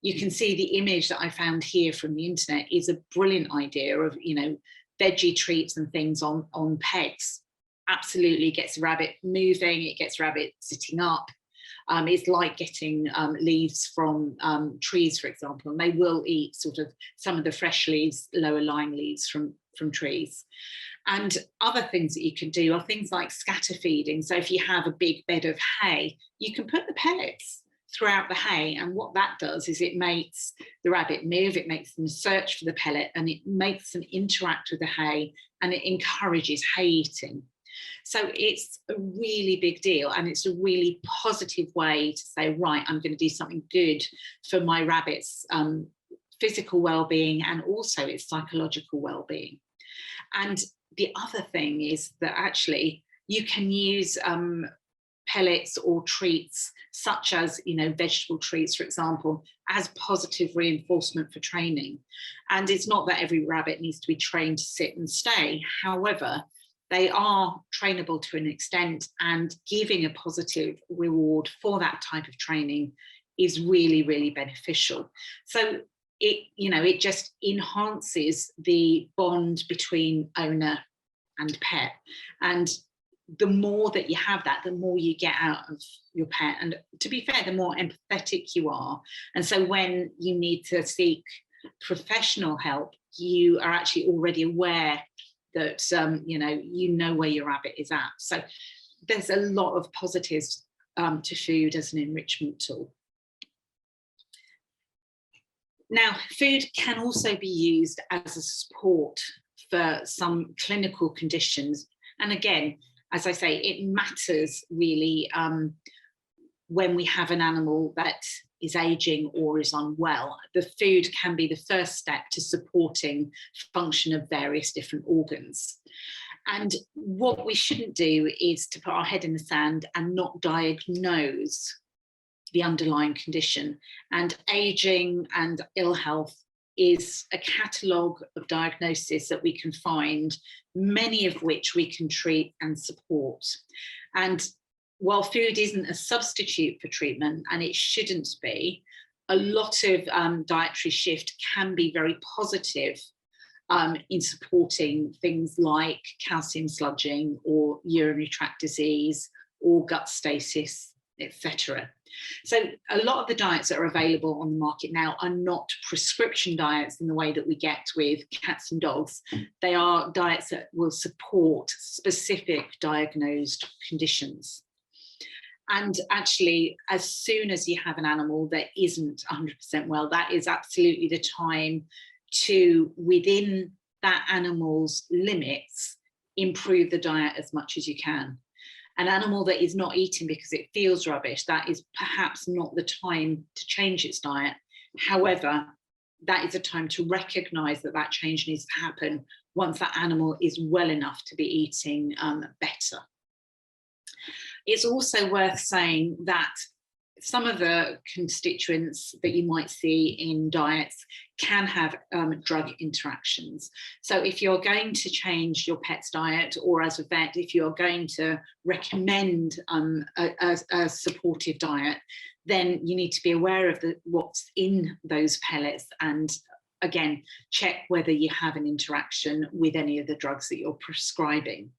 you can see the image that I found here from the internet is a brilliant idea of, you know, veggie treats and things on pegs. Absolutely gets a rabbit moving, it gets rabbit sitting up. It's like getting leaves from trees, for example, and they will eat sort of some of the fresh leaves, lower lying leaves from trees. And other things that you can do are things like scatter feeding. So if you have a big bed of hay, you can put the pellets throughout the hay, and what that does is it makes the rabbit move, it makes them search for the pellet, and it makes them interact with the hay, and it encourages hay eating. So it's a really big deal, and it's a really positive way to say, right, I'm going to do something good for my rabbit's physical well-being and also its psychological well-being. And the other thing is that actually you can use pellets or treats, such as, you know, vegetable treats, for example, as positive reinforcement for training. And it's not that every rabbit needs to be trained to sit and stay. However, they are trainable to an extent, and giving a positive reward for that type of training is really, really beneficial. So it, you know, it just enhances the bond between owner and pet. And the more that you have that, the more you get out of your pet. And to be fair, the more empathetic you are. And so when you need to seek professional help, you are actually already aware that, you know where your rabbit is at. So there's a lot of positives to food as an enrichment tool. Now, food can also be used as a support for some clinical conditions. And again, as I say, it matters really when we have an animal that is aging or is unwell, the food can be the first step to supporting function of various different organs. And what we shouldn't do is to put our head in the sand and not diagnose the underlying condition. And aging and ill health is a catalogue of diagnoses that we can find, many of which we can treat and support. And while food isn't a substitute for treatment, and it shouldn't be, a lot of dietary shift can be very positive in supporting things like calcium sludging or urinary tract disease or gut stasis, etc. So a lot of the diets that are available on the market now are not prescription diets in the way that we get with cats and dogs. They are diets that will support specific diagnosed conditions. And actually, as soon as you have an animal that isn't 100% well, that is absolutely the time to, within that animal's limits, improve the diet as much as you can. An animal that is not eating because it feels rubbish, that is perhaps not the time to change its diet. However, that is a time to recognise that that change needs to happen once that animal is well enough to be eating better. It's also worth saying that some of the constituents that you might see in diets can have drug interactions. So if you're going to change your pet's diet, or as a vet, if you're going to recommend a supportive diet, then you need to be aware of what's in those pellets, and again, check whether you have an interaction with any of the drugs that you're prescribing.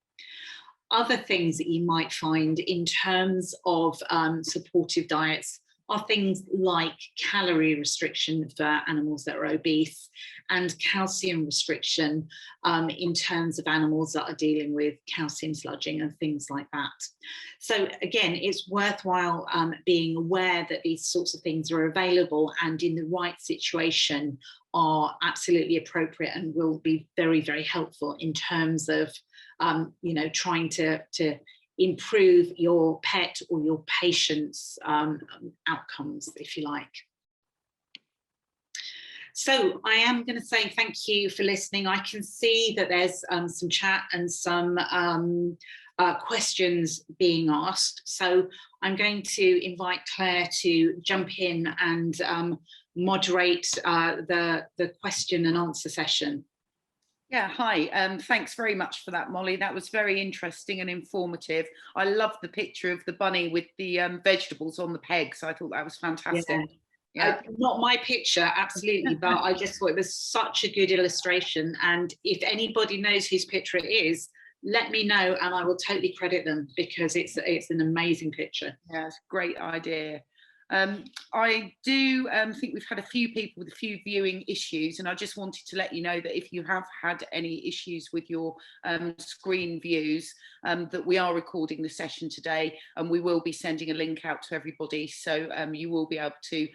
Other things that you might find in terms of supportive diets are things like calorie restriction for animals that are obese, and calcium restriction in terms of animals that are dealing with calcium sludging and things like that. So again, it's worthwhile being aware that these sorts of things are available and in the right situation are absolutely appropriate and will be very, very helpful in terms of trying to improve your pet or your patient's outcomes, if you like. So I am going to say thank you for listening. I can see that there's some chat and some questions being asked. So I'm going to invite Claire to jump in and moderate the question and answer session. Yeah, hi. Thanks very much for that, Molly. That was very interesting and informative. I love the picture of the bunny with the vegetables on the pegs. I thought that was fantastic. Yeah. Not my picture, absolutely, but I just thought it was such a good illustration. And if anybody knows whose picture it is, let me know and I will totally credit them, because it's an amazing picture. Yeah, it's a great idea. I do think we've had a few people with a few viewing issues, and I just wanted to let you know that if you have had any issues with your screen views, that we are recording the session today and we will be sending a link out to everybody, so you will be able to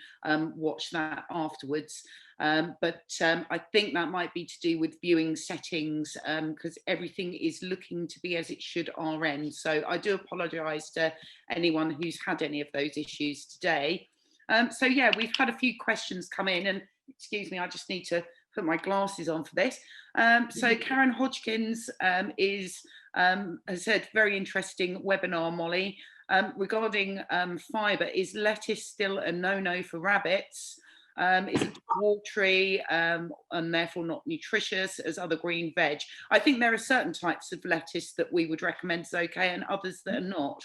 watch that afterwards. But I think that might be to do with viewing settings, because everything is looking to be as it should our end. So I do apologise to anyone who's had any of those issues today. So yeah, we've had a few questions come in, and excuse me, I just need to put my glasses on for this. So Karen Hodgkins has said, very interesting webinar, Molly. Regarding fibre, is lettuce still a no-no for rabbits? Is it watery and therefore not nutritious as other green veg? I think there are certain types of lettuce that we would recommend is okay, and others that are not.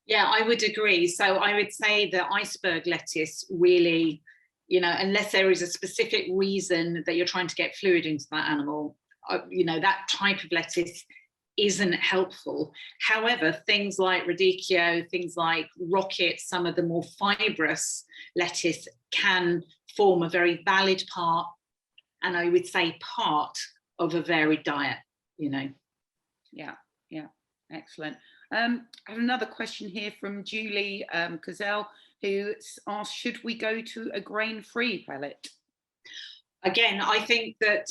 Yeah, I would agree. So I would say that iceberg lettuce really, unless there is a specific reason that you're trying to get fluid into that animal, that type of lettuce isn't helpful. However, things like radicchio, things like rocket, some of the more fibrous lettuce can form a very valid part, and I would say part of a varied diet, Yeah, excellent. I have another question here from Julie Cozell, who asked, should we go to a grain-free pellet? Again, I think that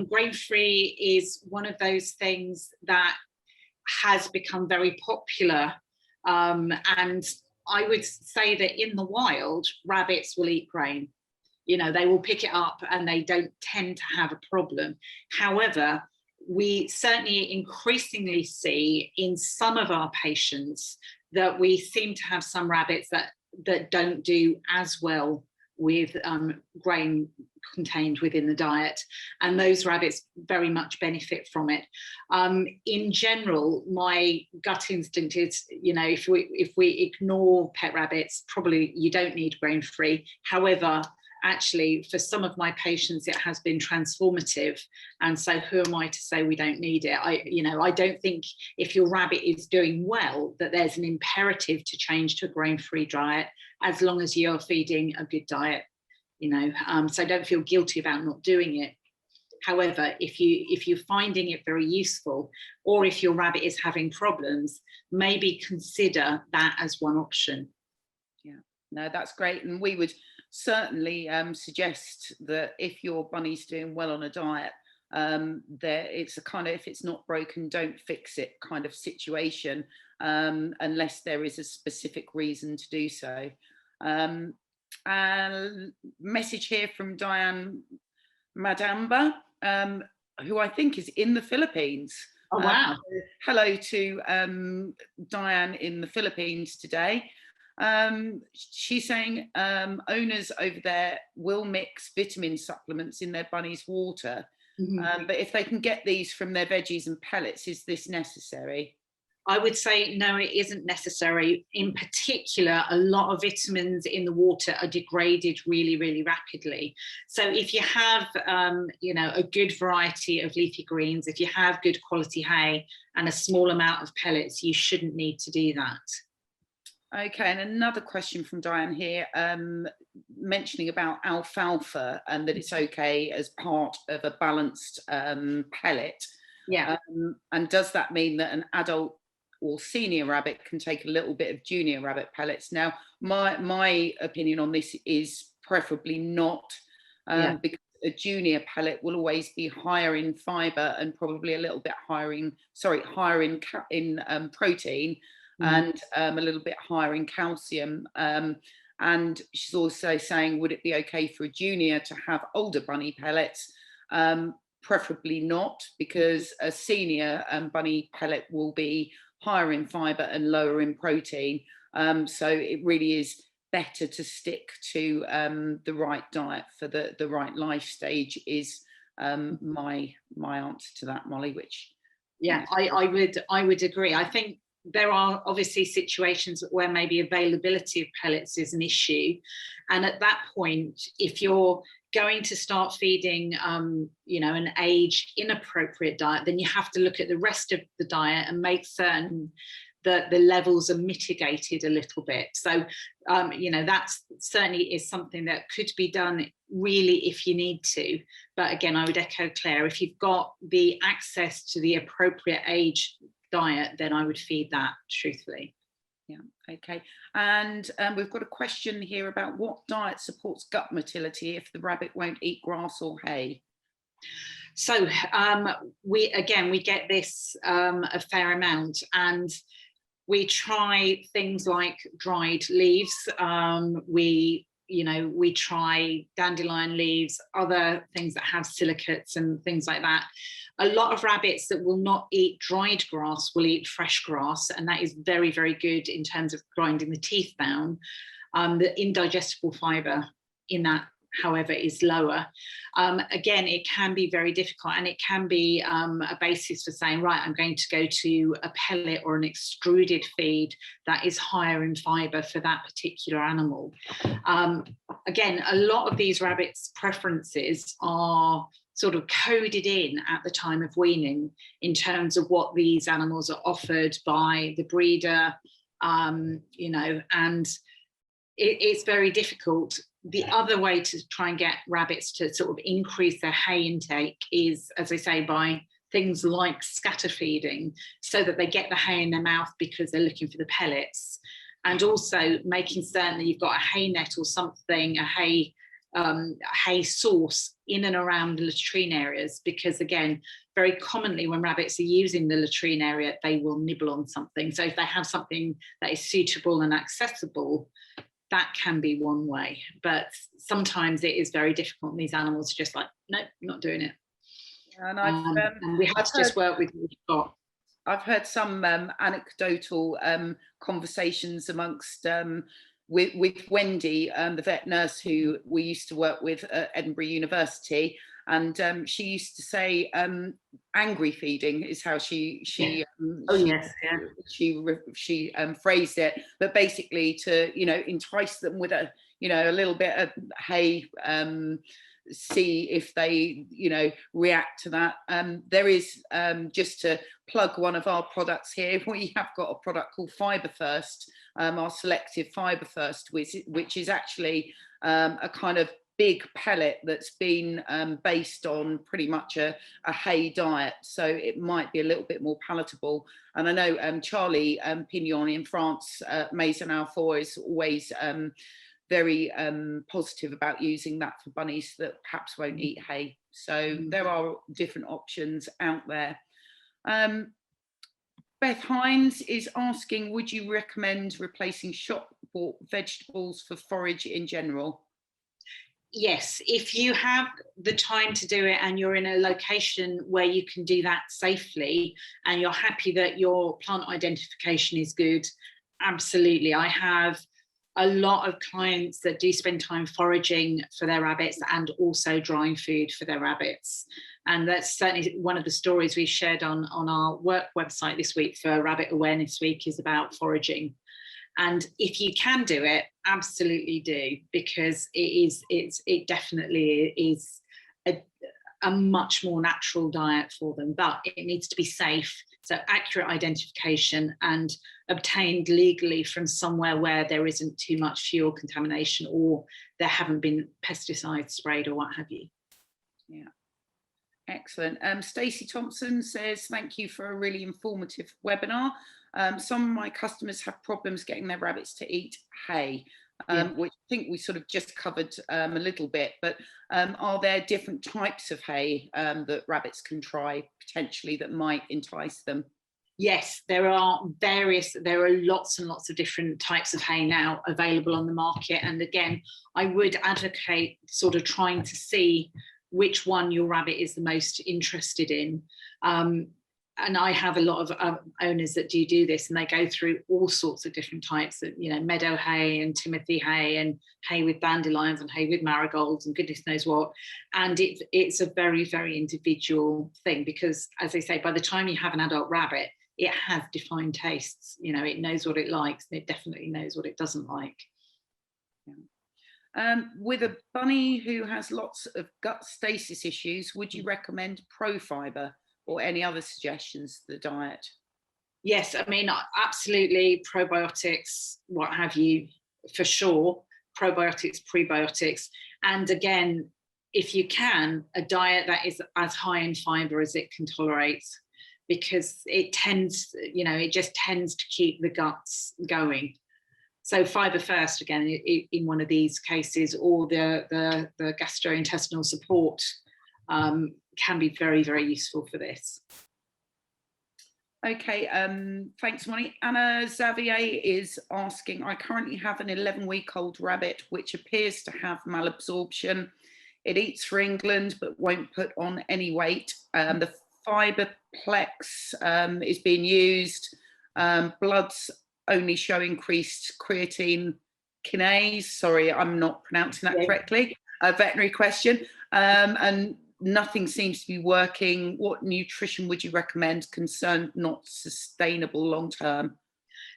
grain-free is one of those things that has become very popular, and I would say that in the wild, rabbits will eat grain. You know, they will pick it up and they don't tend to have a problem. However, we certainly increasingly see in some of our patients that we seem to have some rabbits that don't do as well with grain contained within the diet, and those rabbits very much benefit from it. In general, my gut instinct is, you know, if we ignore pet rabbits, probably you don't need grain-free. However, actually, for some of my patients, it has been transformative, and so who am I to say we don't need it? I don't think if your rabbit is doing well that there's an imperative to change to a grain-free diet, as long as you're feeding a good diet, you know. So don't feel guilty about not doing it. However, if you're finding it very useful, or if your rabbit is having problems, maybe consider that as one option. Yeah, no, that's great, and we would certainly suggest that if your bunny's doing well on a diet, it's a kind of, if it's not broken, don't fix it kind of situation, unless there is a specific reason to do so. And message here from Diane Madamba, who I think is in the Philippines. Oh, wow. Hello to Diane in the Philippines today. She's saying owners over there will mix vitamin supplements in their bunny's water, but if they can get these from their veggies and pellets, is this necessary? I would say no, it isn't necessary. In particular, a lot of vitamins in the water are degraded really, really rapidly. So if you have, a good variety of leafy greens, if you have good quality hay and a small amount of pellets, you shouldn't need to do that. Okay, and another question from Diane here, mentioning about alfalfa and that it's okay as part of a balanced pellet. Yeah. And does that mean that an adult or senior rabbit can take a little bit of junior rabbit pellets? Now, my opinion on this is preferably not, because a junior pellet will always be higher in fibre and probably a little bit higher in protein, and a little bit higher in calcium. And she's also saying, would it be okay for a junior to have older bunny pellets? Preferably not, because a senior bunny pellet will be higher in fibre and lower in protein. So it really is better to stick to the right diet for the right life stage, is my answer to that, Molly. Which, yeah, I would agree. I think there are obviously situations where maybe availability of pellets is an issue, and at that point, if you're going to start feeding an age inappropriate diet, then you have to look at the rest of the diet and make certain that the levels are mitigated a little bit. So that certainly is something that could be done really if you need to. But again, I would echo Claire, if you've got the access to the appropriate age diet, then I would feed that, truthfully. Yeah, okay. And we've got a question here about what diet supports gut motility if the rabbit won't eat grass or hay. So we get this a fair amount, and we try things like dried leaves. We try dandelion leaves, other things that have silicates and things like that. A lot of rabbits that will not eat dried grass will eat fresh grass, and that is very, very good in terms of grinding the teeth down. The indigestible fibre in that, however, is lower. Again, it can be very difficult, and it can be a basis for saying, right, I'm going to go to a pellet or an extruded feed that is higher in fibre for that particular animal. Again, a lot of these rabbits' preferences are sort of coded in at the time of weaning in terms of what these animals are offered by the breeder, and it's very difficult. The other way to try and get rabbits to sort of increase their hay intake is, as I say, by things like scatter feeding, so that they get the hay in their mouth because they're looking for the pellets, and also making certain that you've got a hay net or something, a hay hay source in and around the latrine areas, because again, very commonly when rabbits are using the latrine area, they will nibble on something. So if they have something that is suitable and accessible, that can be one way. But sometimes it is very difficult, and these animals are just like, nope, not doing it. And and we have to just work with what we've got. I've heard some anecdotal conversations amongst with Wendy, the vet nurse who we used to work with at Edinburgh University, and she used to say angry feeding is how she phrased it, but basically to, you know, entice them with a, you know, a little bit of hay, see if they, you know, react to that. There is, just to plug one of our products here, we have got a product called Fibre First, our selective Fibre First, which is actually a kind of big pellet that's been based on pretty much a hay diet, so it might be a little bit more palatable. And I know Charlie Pignon in France, Maison Alfort, is always very positive about using that for bunnies that perhaps won't eat hay. So there are different options out there. Beth Hines is asking, would you recommend replacing shop bought vegetables for forage in general? Yes, if you have the time to do it and you're in a location where you can do that safely and you're happy that your plant identification is good, absolutely. I have a lot of clients that do spend time foraging for their rabbits and also drying food for their rabbits. And that's certainly one of the stories we shared on our work website this week for Rabbit Awareness Week, is about foraging. And if you can do it, absolutely do, because it definitely is a much more natural diet for them, but it needs to be safe. So accurate identification and obtained legally from somewhere where there isn't too much fuel contamination or there haven't been pesticides sprayed or what have you. Yeah. Excellent. Stacey Thompson says, thank you for a really informative webinar. Some of my customers have problems getting their rabbits to eat hay, which I think we sort of just covered a little bit, but are there different types of hay that rabbits can try potentially that might entice them? Yes, there are lots and lots of different types of hay now available on the market. And again, I would advocate sort of trying to see which one your rabbit is the most interested in. And I have a lot of owners that do this, and they go through all sorts of different types of, you know, meadow hay and timothy hay and hay with dandelions and hay with marigolds and goodness knows what. And it's a very, very individual thing, because as I say, by the time you have an adult rabbit, it has defined tastes. You know, it knows what it likes, and it definitely knows what it doesn't like. Yeah. With a bunny who has lots of gut stasis issues, would you recommend ProFiber or any other suggestions for the diet? Yes, I mean, absolutely, probiotics, what have you, for sure. Probiotics, prebiotics. And again, if you can, a diet that is as high in fiber as it can tolerate, because it tends, you know, it just tends to keep the guts going. So Fibre First, again, in one of these cases, or the gastrointestinal support can be very, very useful for this. Okay, thanks, Moni. Anna Xavier is asking, I currently have an 11-week-old rabbit which appears to have malabsorption. It eats for England but won't put on any weight. The Fiberplex is being used. Blood's only show increased creatine kinase. Sorry, I'm not pronouncing that correctly. A veterinary question. And nothing seems to be working. What nutrition would you recommend? Concerned not sustainable long term.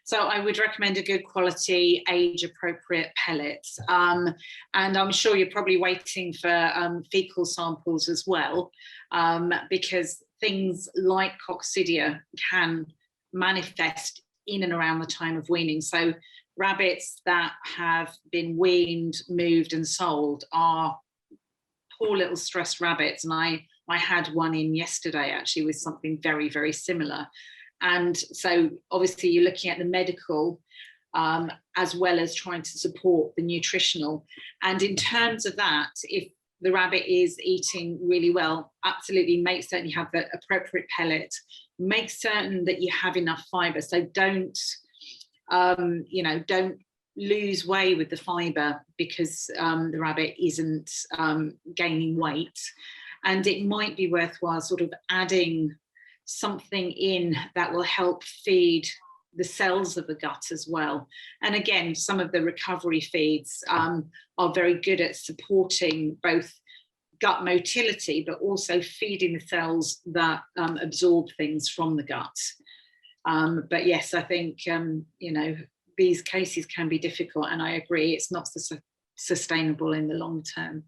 So I would recommend a good quality, age appropriate pellet. And I'm sure you're probably waiting for fecal samples as well, because things like coccidia can manifest in and around the time of weaning. So rabbits that have been weaned, moved and sold are poor little stressed rabbits. And I had one in yesterday actually with something very, very similar. And so obviously you're looking at the medical. as well as trying to support the nutritional. And in terms of that, if the rabbit is eating really well, absolutely make certain you have the appropriate pellet, make certain that you have enough fibre. So don't, don't lose way with the fibre because the rabbit isn't gaining weight. And it might be worthwhile sort of adding something in that will help feed the cells of the gut as well. And again, some of the recovery feeds are very good at supporting both gut motility, but also feeding the cells that absorb things from the gut. But yes, I think, these cases can be difficult, and I agree, it's not sustainable in the long term.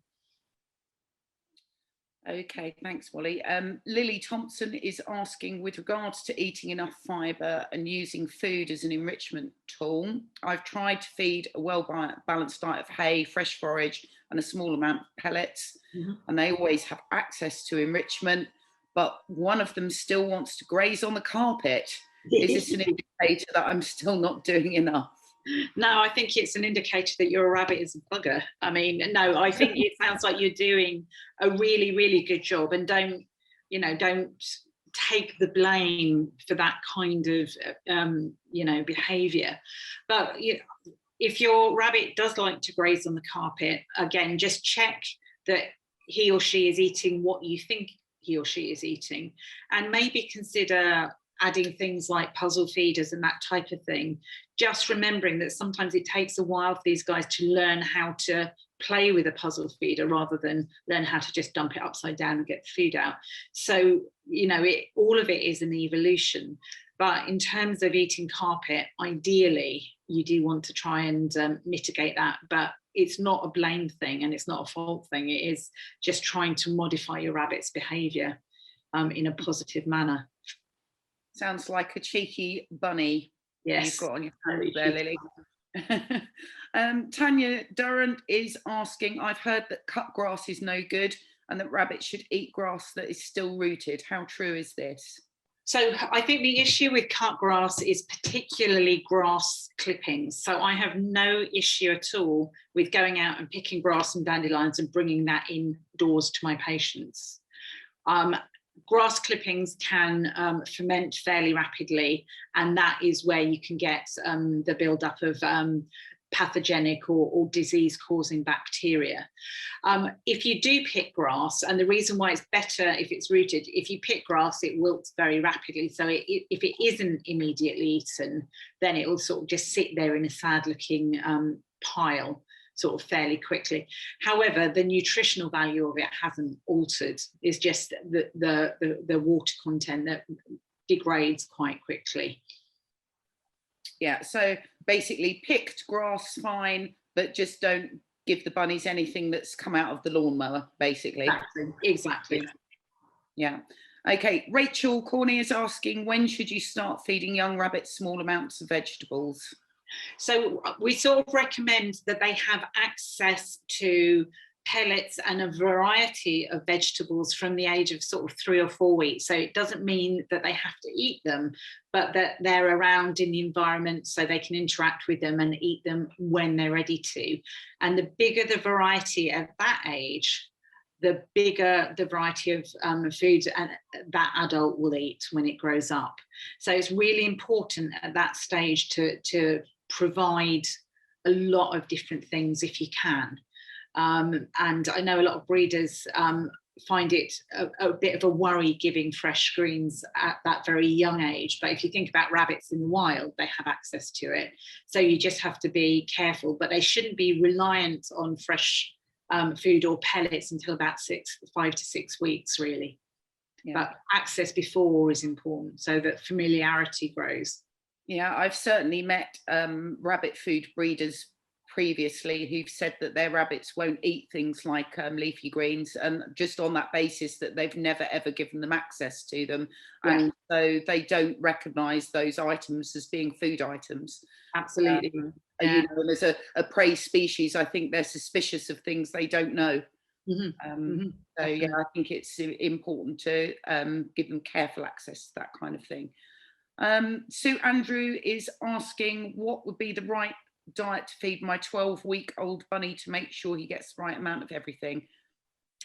Okay, thanks, Wally. Lily Thompson is asking, with regards to eating enough fibre and using food as an enrichment tool, I've tried to feed a well-balanced diet of hay, fresh forage, and a small amount of pellets, and they always have access to enrichment, but one of them still wants to graze on the carpet. Is this an indicator that I'm still not doing enough? No, I think it's an indicator that your rabbit is a bugger. I mean, no, I think it sounds like you're doing a really, really good job, and don't take the blame for that kind of, behaviour. But if your rabbit does like to graze on the carpet, again, just check that he or she is eating what you think he or she is eating, and maybe consider adding things like puzzle feeders and that type of thing, just remembering that sometimes it takes a while for these guys to learn how to play with a puzzle feeder rather than learn how to just dump it upside down and get the food out. So, all of it is an evolution. But in terms of eating carpet, ideally, you do want to try and mitigate that. But it's not a blame thing and it's not a fault thing. It is just trying to modify your rabbit's behaviour in a positive manner. Sounds like a cheeky bunny. Yes, you've got on your hands there, Lily. Tanya Durrant is asking, I've heard that cut grass is no good and that rabbits should eat grass that is still rooted. How true is this? So I think the issue with cut grass is particularly grass clippings. So I have no issue at all with going out and picking grass and dandelions and bringing that indoors to my patients. Grass clippings can ferment fairly rapidly, and that is where you can get the buildup of pathogenic or disease-causing bacteria. If you do pick grass, and the reason why it's better if it's rooted, if you pick grass, it wilts very rapidly. So if it isn't immediately eaten, then it will sort of just sit there in a sad-looking pile sort of fairly quickly. However, the nutritional value of it hasn't altered. It's just the water content that degrades quite quickly. Yeah, so basically picked grass, fine, but just don't give the bunnies anything that's come out of the lawnmower, basically. Exactly. Yeah. Okay, Rachel Corney is asking, when should you start feeding young rabbits small amounts of vegetables? So we sort of recommend that they have access to pellets and a variety of vegetables from the age of sort of 3 or 4 weeks. So it doesn't mean that they have to eat them, but that they're around in the environment so they can interact with them and eat them when they're ready to. And the bigger the variety at that age, the bigger the variety of foods and that adult will eat when it grows up. So it's really important at that stage to provide a lot of different things if you can. And I know a lot of breeders find it a bit of a worry giving fresh greens at that very young age. But if you think about rabbits in the wild, they have access to it. So you just have to be careful, but they shouldn't be reliant on fresh food or pellets until about 5 to 6 weeks, really. Yeah. But access before is important so that familiarity grows. Yeah, I've certainly met rabbit food breeders previously who've said that their rabbits won't eat things like leafy greens, and just on that basis that they've never ever given them access to them. Yeah. And so they don't recognise those items as being food items. Absolutely. Yeah. And as a prey species, I think they're suspicious of things they don't know. So yeah, I think it's important to give them careful access to that kind of thing. Sue Andrew is asking what would be the right diet to feed my 12-week-old bunny to make sure he gets the right amount of everything.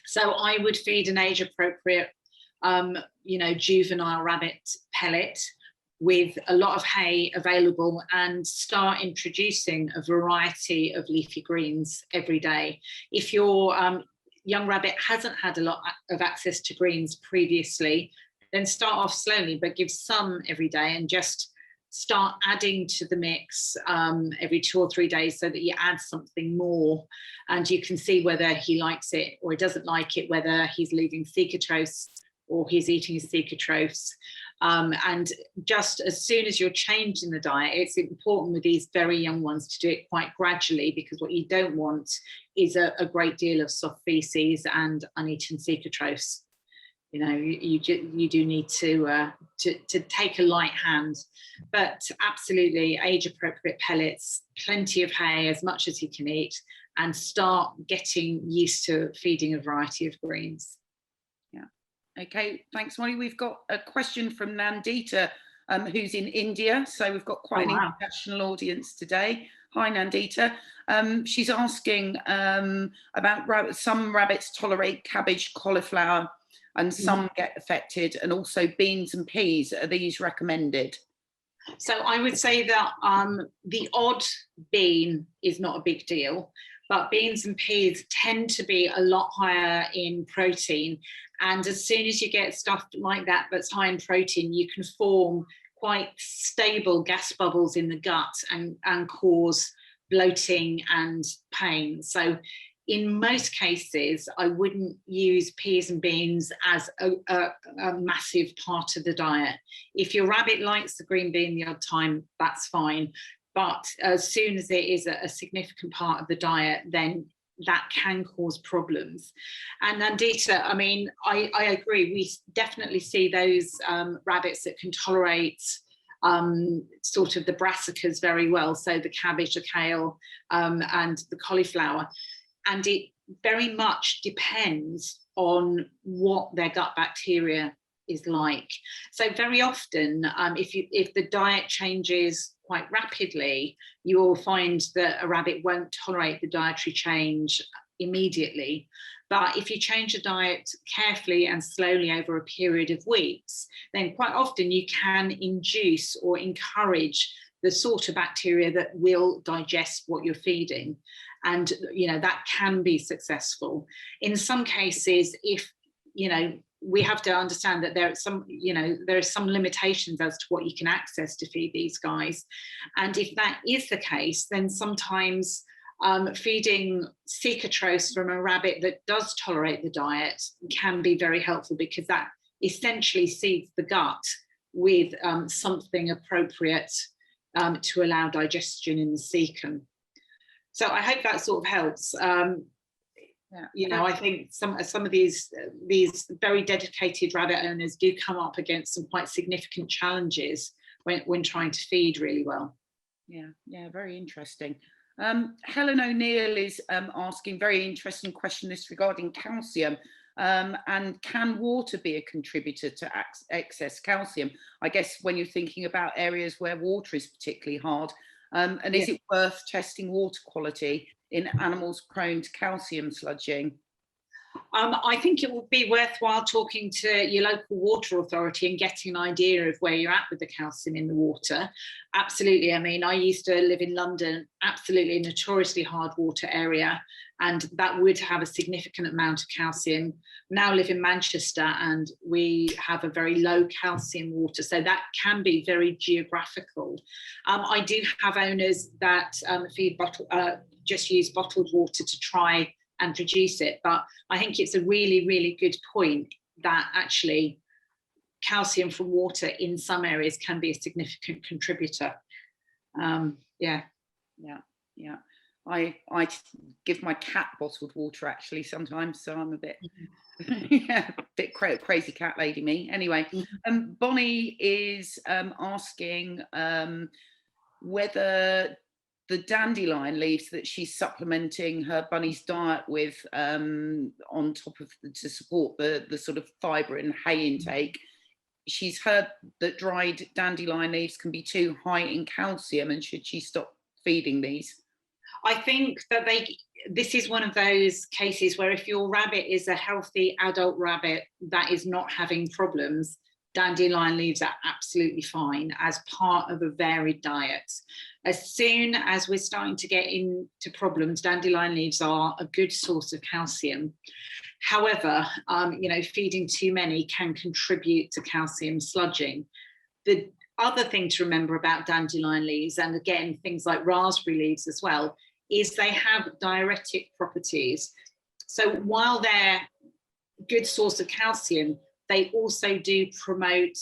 So I would feed an age appropriate, juvenile rabbit pellet with a lot of hay available, and start introducing a variety of leafy greens every day. If your young rabbit hasn't had a lot of access to greens previously, then start off slowly, but give some every day, and just start adding to the mix every 2 or 3 days, so that you add something more, and you can see whether he likes it or he doesn't like it, whether he's leaving thecatros or he's eating his thecatros. And just as soon as you're changing the diet, it's important with these very young ones to do it quite gradually, because what you don't want is a great deal of soft feces and uneaten thecatros. You do need to take a light hand, but absolutely age appropriate pellets, plenty of hay, as much as he can eat, and start getting used to feeding a variety of greens. Yeah. Okay, thanks, Molly. We've got a question from Nandita, who's in India. So we've got quite an international audience today. Hi, Nandita. She's asking about some rabbits tolerate cabbage, cauliflower, and some get affected, and also beans and peas. Are these recommended? So I would say that the odd bean is not a big deal, but beans and peas tend to be a lot higher in protein. And as soon as you get stuff like that that's high in protein, you can form quite stable gas bubbles in the gut and cause bloating and pain. So in most cases, I wouldn't use peas and beans as a massive part of the diet. If your rabbit likes the green bean the odd time, that's fine. But as soon as it is a significant part of the diet, then that can cause problems. And Nandita, I mean, I agree. We definitely see those rabbits that can tolerate sort of the brassicas very well. So the cabbage, the kale, and the cauliflower. And it very much depends on what their gut bacteria is like. So very often, if the diet changes quite rapidly, you will find that a rabbit won't tolerate the dietary change immediately. But if you change the diet carefully and slowly over a period of weeks, then quite often you can induce or encourage the sort of bacteria that will digest what you're feeding. And, that can be successful. In some cases, if, we have to understand that there are some limitations as to what you can access to feed these guys. And if that is the case, then sometimes feeding thecatros from a rabbit that does tolerate the diet can be very helpful, because that essentially seeds the gut with something appropriate to allow digestion in the cecum. So I hope that sort of helps. I think some of these very dedicated rabbit owners do come up against some quite significant challenges when trying to feed really well. Yeah, very interesting. Helen O'Neill is asking, very interesting question, this regarding calcium. And can water be a contributor to excess calcium? I guess when you're thinking about areas where water is particularly hard. And is it worth testing water quality in animals prone to calcium sludging? I think it would be worthwhile talking to your local water authority and getting an idea of where you're at with the calcium in the water. Absolutely. I mean, I used to live in London, absolutely notoriously hard water area, and that would have a significant amount of calcium. Now live in Manchester and we have a very low calcium water, so that can be very geographical. I do have owners that just use bottled water to try and reduce it, but I think it's a really, really good point that actually calcium from water in some areas can be a significant contributor. Yeah. I give my cat bottled water actually sometimes, so I'm a bit bit crazy cat lady me. Anyway, Bonnie is asking whether the dandelion leaves that she's supplementing her bunny's diet with on top of to support the sort of fibre and hay intake she's heard that dried dandelion leaves can be too high in calcium, and should she stop feeding these? I think that this is one of those cases where if your rabbit is a healthy adult rabbit that is not having problems, dandelion leaves are absolutely fine as part of a varied diet. As soon as we're starting to get into problems, dandelion leaves are a good source of calcium. However, feeding too many can contribute to calcium sludging. The other thing to remember about dandelion leaves, and again, things like raspberry leaves as well, is they have diuretic properties. So while they're a good source of calcium, they also do promote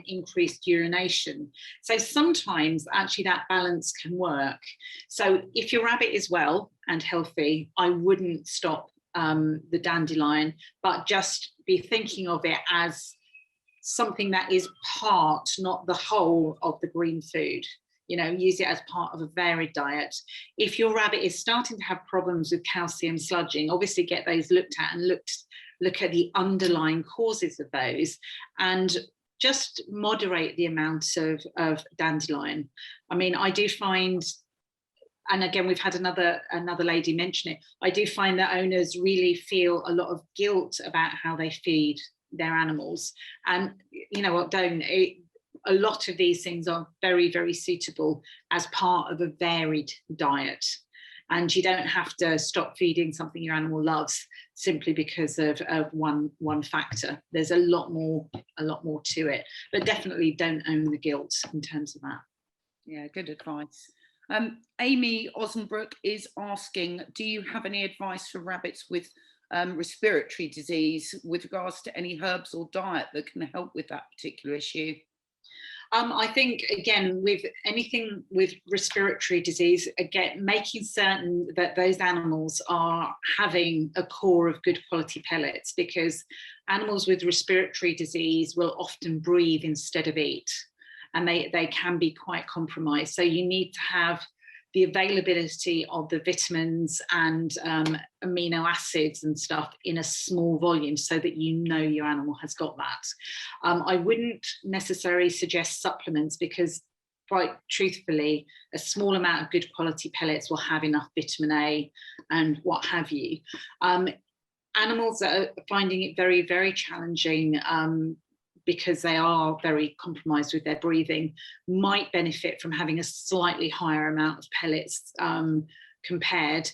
increased urination. So sometimes actually that balance can work. So if your rabbit is well and healthy, I wouldn't stop the dandelion, but just be thinking of it as something that is part, not the whole of the green food. Use it as part of a varied diet. If your rabbit is starting to have problems with calcium sludging, obviously get those looked at and look at the underlying causes of those, and just moderate the amount of dandelion. I mean, I do find, and again, we've had another lady mention it, I do find that owners really feel a lot of guilt about how they feed their animals. And you know what, a lot of these things are very, very suitable as part of a varied diet. And you don't have to stop feeding something your animal loves simply because of one factor. There's a lot more to it, but definitely don't own the guilt in terms of that. Yeah, good advice. Amy Osnbrook is asking, do you have any advice for rabbits with respiratory disease with regards to any herbs or diet that can help with that particular issue? I think, again, with anything with respiratory disease, again, making certain that those animals are having a core of good quality pellets, because animals with respiratory disease will often breathe instead of eat, and they can be quite compromised. So you need to have the availability of the vitamins and amino acids and stuff in a small volume so that your animal has got that. I wouldn't necessarily suggest supplements, because quite truthfully, a small amount of good quality pellets will have enough vitamin A and what have you. Animals that are finding it very, very challenging because they are very compromised with their breathing might benefit from having a slightly higher amount of pellets compared.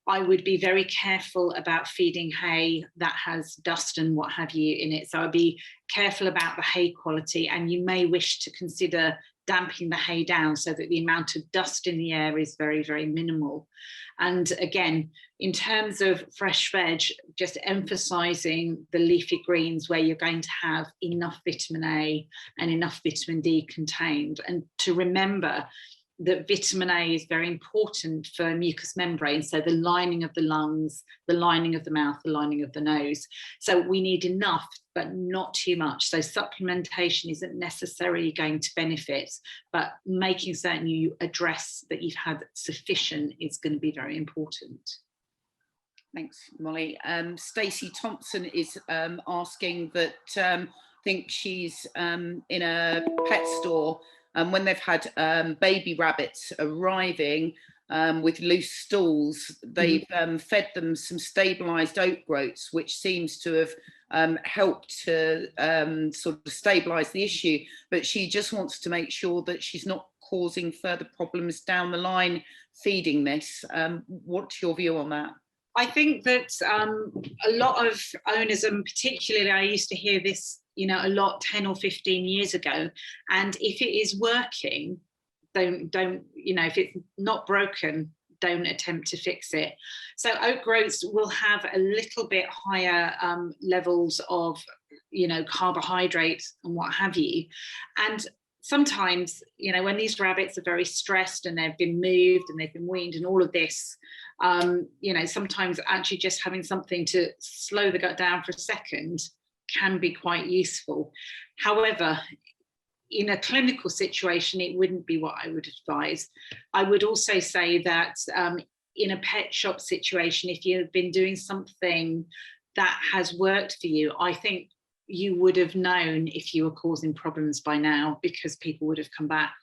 I would be very careful about feeding hay that has dust and what have you in it. So I'd be careful about the hay quality, and you may wish to consider damping the hay down so that the amount of dust in the air is very, very minimal. And again, in terms of fresh veg, just emphasising the leafy greens where you're going to have enough vitamin A and enough vitamin D contained. And to remember that vitamin A is very important for mucous membrane, so the lining of the lungs, the lining of the mouth, the lining of the nose. So we need enough, but not too much. So supplementation isn't necessarily going to benefit, but making certain you address that you've had sufficient is going to be very important. Thanks, Molly. Stacey Thompson is asking that I think she's in a pet store, and when they've had baby rabbits arriving with loose stools, they've fed them some stabilised oat groats, which seems to have helped to sort of stabilise the issue. But she just wants to make sure that she's not causing further problems down the line feeding this. What's your view on that? I think that a lot of owners, and particularly I used to hear this, a lot 10 or 15 years ago. And if it is working, don't, if it's not broken, don't attempt to fix it. So oat groats will have a little bit higher levels of, carbohydrates and what have you. And sometimes, when these rabbits are very stressed and they've been moved and they've been weaned and all of this, sometimes actually just having something to slow the gut down for a second can be quite useful. However, in a clinical situation, it wouldn't be what I would advise. I would also say that in a pet shop situation, if you've been doing something that has worked for you, I think you would have known if you were causing problems by now, because people would have come back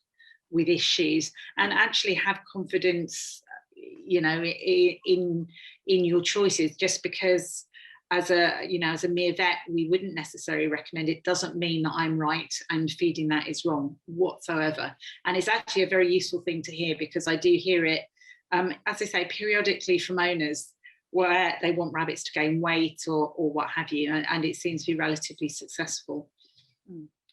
with issues. And actually have confidence, you know, in your choices. Just because as a mere vet we wouldn't necessarily recommend it, doesn't mean that I'm right and feeding that is wrong whatsoever. And it's actually a very useful thing to hear, because I do hear it, as I say, periodically from owners where they want rabbits to gain weight or what have you, and it seems to be relatively successful.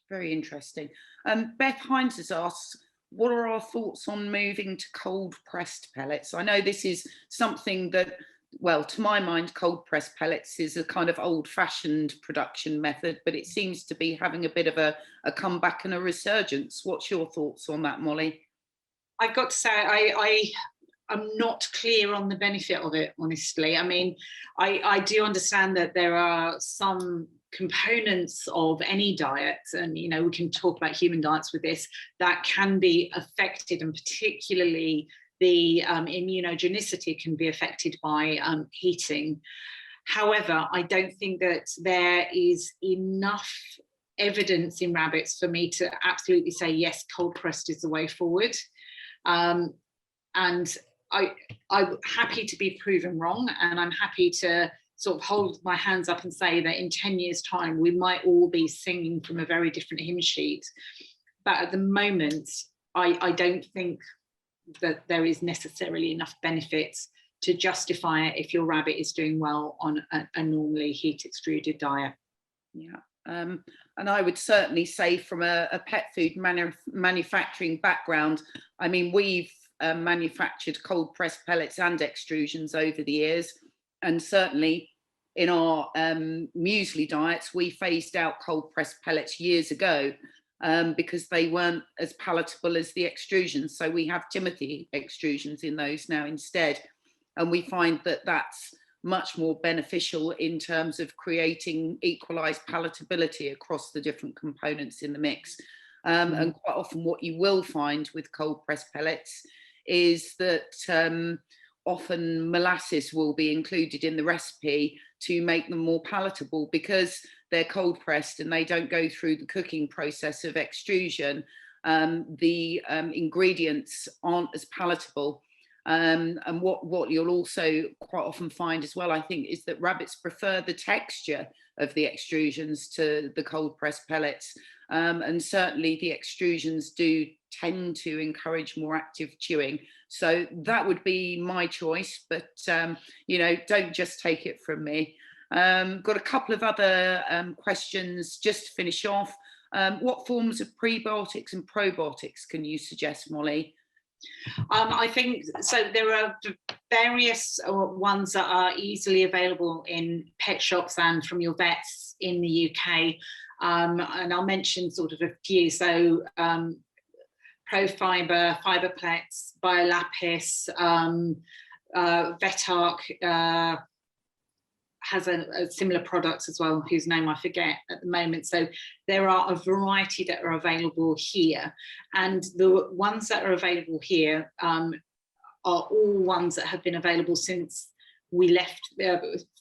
Very interesting. Beth Hines has asked, what are our thoughts on moving to cold pressed pellets? I know this is something that, well, to my mind, cold pressed pellets is a kind of old fashioned production method, but it seems to be having a bit of a comeback and a resurgence. What's your thoughts on that, Molly? I've got to say, I'm not clear on the benefit of it, honestly. I mean, I do understand that there are some components of any diet, and you know, we can talk about human diets with this, that can be affected, and particularly the immunogenicity can be affected by heating. However, I don't think that there is enough evidence in rabbits for me to absolutely say yes, cold pressed is the way forward. And I'm happy to be proven wrong, and I'm happy to sort of hold my hands up and say that in 10 years' time, we might all be singing from a very different hymn sheet. But at the moment, I don't think that there is necessarily enough benefits to justify it if your rabbit is doing well on a normally heat extruded diet. Yeah. And I would certainly say from a pet food manufacturing background, I mean, we've manufactured cold pressed pellets and extrusions over the years, and certainly in our muesli diets we phased out cold pressed pellets years ago because they weren't as palatable as the extrusions, so we have Timothy extrusions in those now instead, and we find that that's much more beneficial in terms of creating equalized palatability across the different components in the mix. And quite often what you will find with cold pressed pellets is that often molasses will be included in the recipe to make them more palatable, because they're cold pressed and they don't go through the cooking process of extrusion. The ingredients aren't as palatable. And what you'll also quite often find as well, I think, is that rabbits prefer the texture of the extrusions to the cold pressed pellets. And certainly the extrusions do tend to encourage more active chewing. So that would be my choice, but you know, don't just take it from me. Got a couple of other questions just to finish off. What forms of prebiotics and probiotics can you suggest, Molly? I think so. There are various ones that are easily available in pet shops and from your vets in the UK. And I'll mention sort of a few. So ProFiber, Fiberplex, Biolapis, Vetarc has a similar product as well, whose name I forget at the moment. So there are a variety that are available here. And the ones that are available here are all ones that have been available since we left,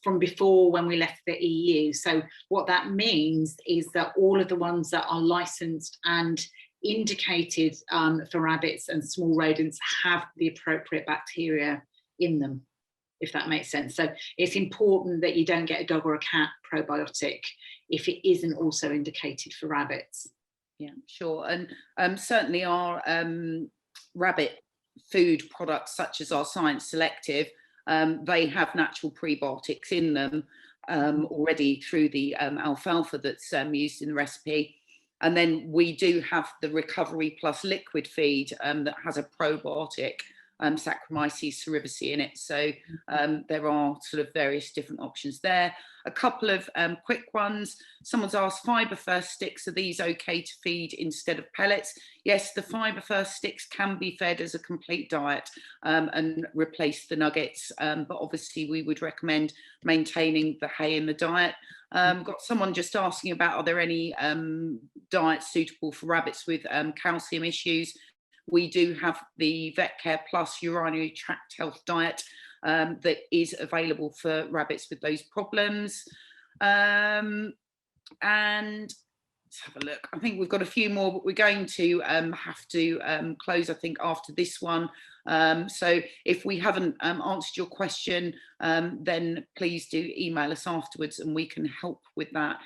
from before when we left the EU. So what that means is that all of the ones that are licensed and indicated for rabbits and small rodents have the appropriate bacteria in them, if that makes sense. So it's important that you don't get a dog or a cat probiotic if it isn't also indicated for rabbits. Yeah, sure. And certainly our rabbit food products, such as our Science Selective, they have natural prebiotics in them already through the alfalfa that's used in the recipe. And then we do have the Recovery Plus liquid feed that has a probiotic, Saccharomyces cerevisiae in it. So there are sort of various different options there. A couple of quick ones. Someone's asked, Fibre First sticks, are these okay to feed instead of pellets? Yes, the Fibre First sticks can be fed as a complete diet and replace the nuggets, but obviously we would recommend maintaining the hay in the diet. Got someone just asking about, are there any diets suitable for rabbits with calcium issues? We do have the VetCare Plus urinary tract health diet that is available for rabbits with those problems. And let's have a look. I think we've got a few more, but we're going to have to close, I think, after this one. So if we haven't answered your question, then please do email us afterwards and we can help with that.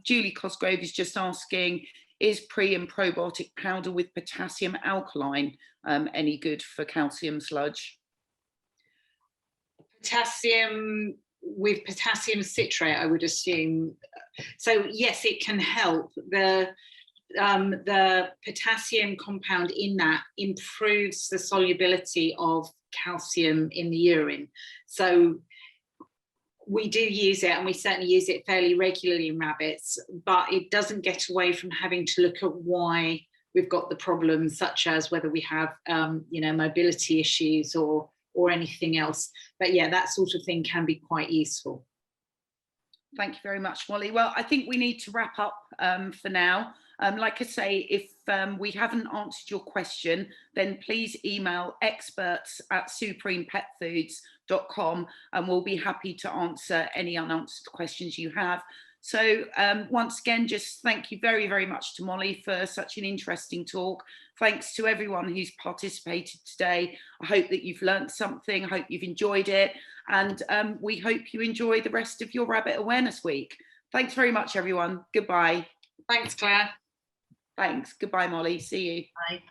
Julie Cosgrove is just asking, is pre and probiotic powder with potassium alkaline any good for calcium sludge? Potassium with potassium citrate, I would assume. So yes, it can help. The potassium compound in that improves the solubility of calcium in the urine. So we do use it, and we certainly use it fairly regularly in rabbits, but it doesn't get away from having to look at why we've got the problems, such as whether we have mobility issues or anything else. But yeah, that sort of thing can be quite useful. Thank you very much, Molly. Well, I think we need to wrap up for now. Like I say, if we haven't answered your question, then please email experts@supremepetfoods.com and we'll be happy to answer any unanswered questions you have. So once again, just thank you very, very much to Molly for such an interesting talk. Thanks to everyone who's participated today. I hope that you've learned something. I hope you've enjoyed it. And we hope you enjoy the rest of your Rabbit Awareness Week. Thanks very much, everyone. Goodbye. Thanks, Claire. Thanks. Goodbye, Molly. See you. Bye.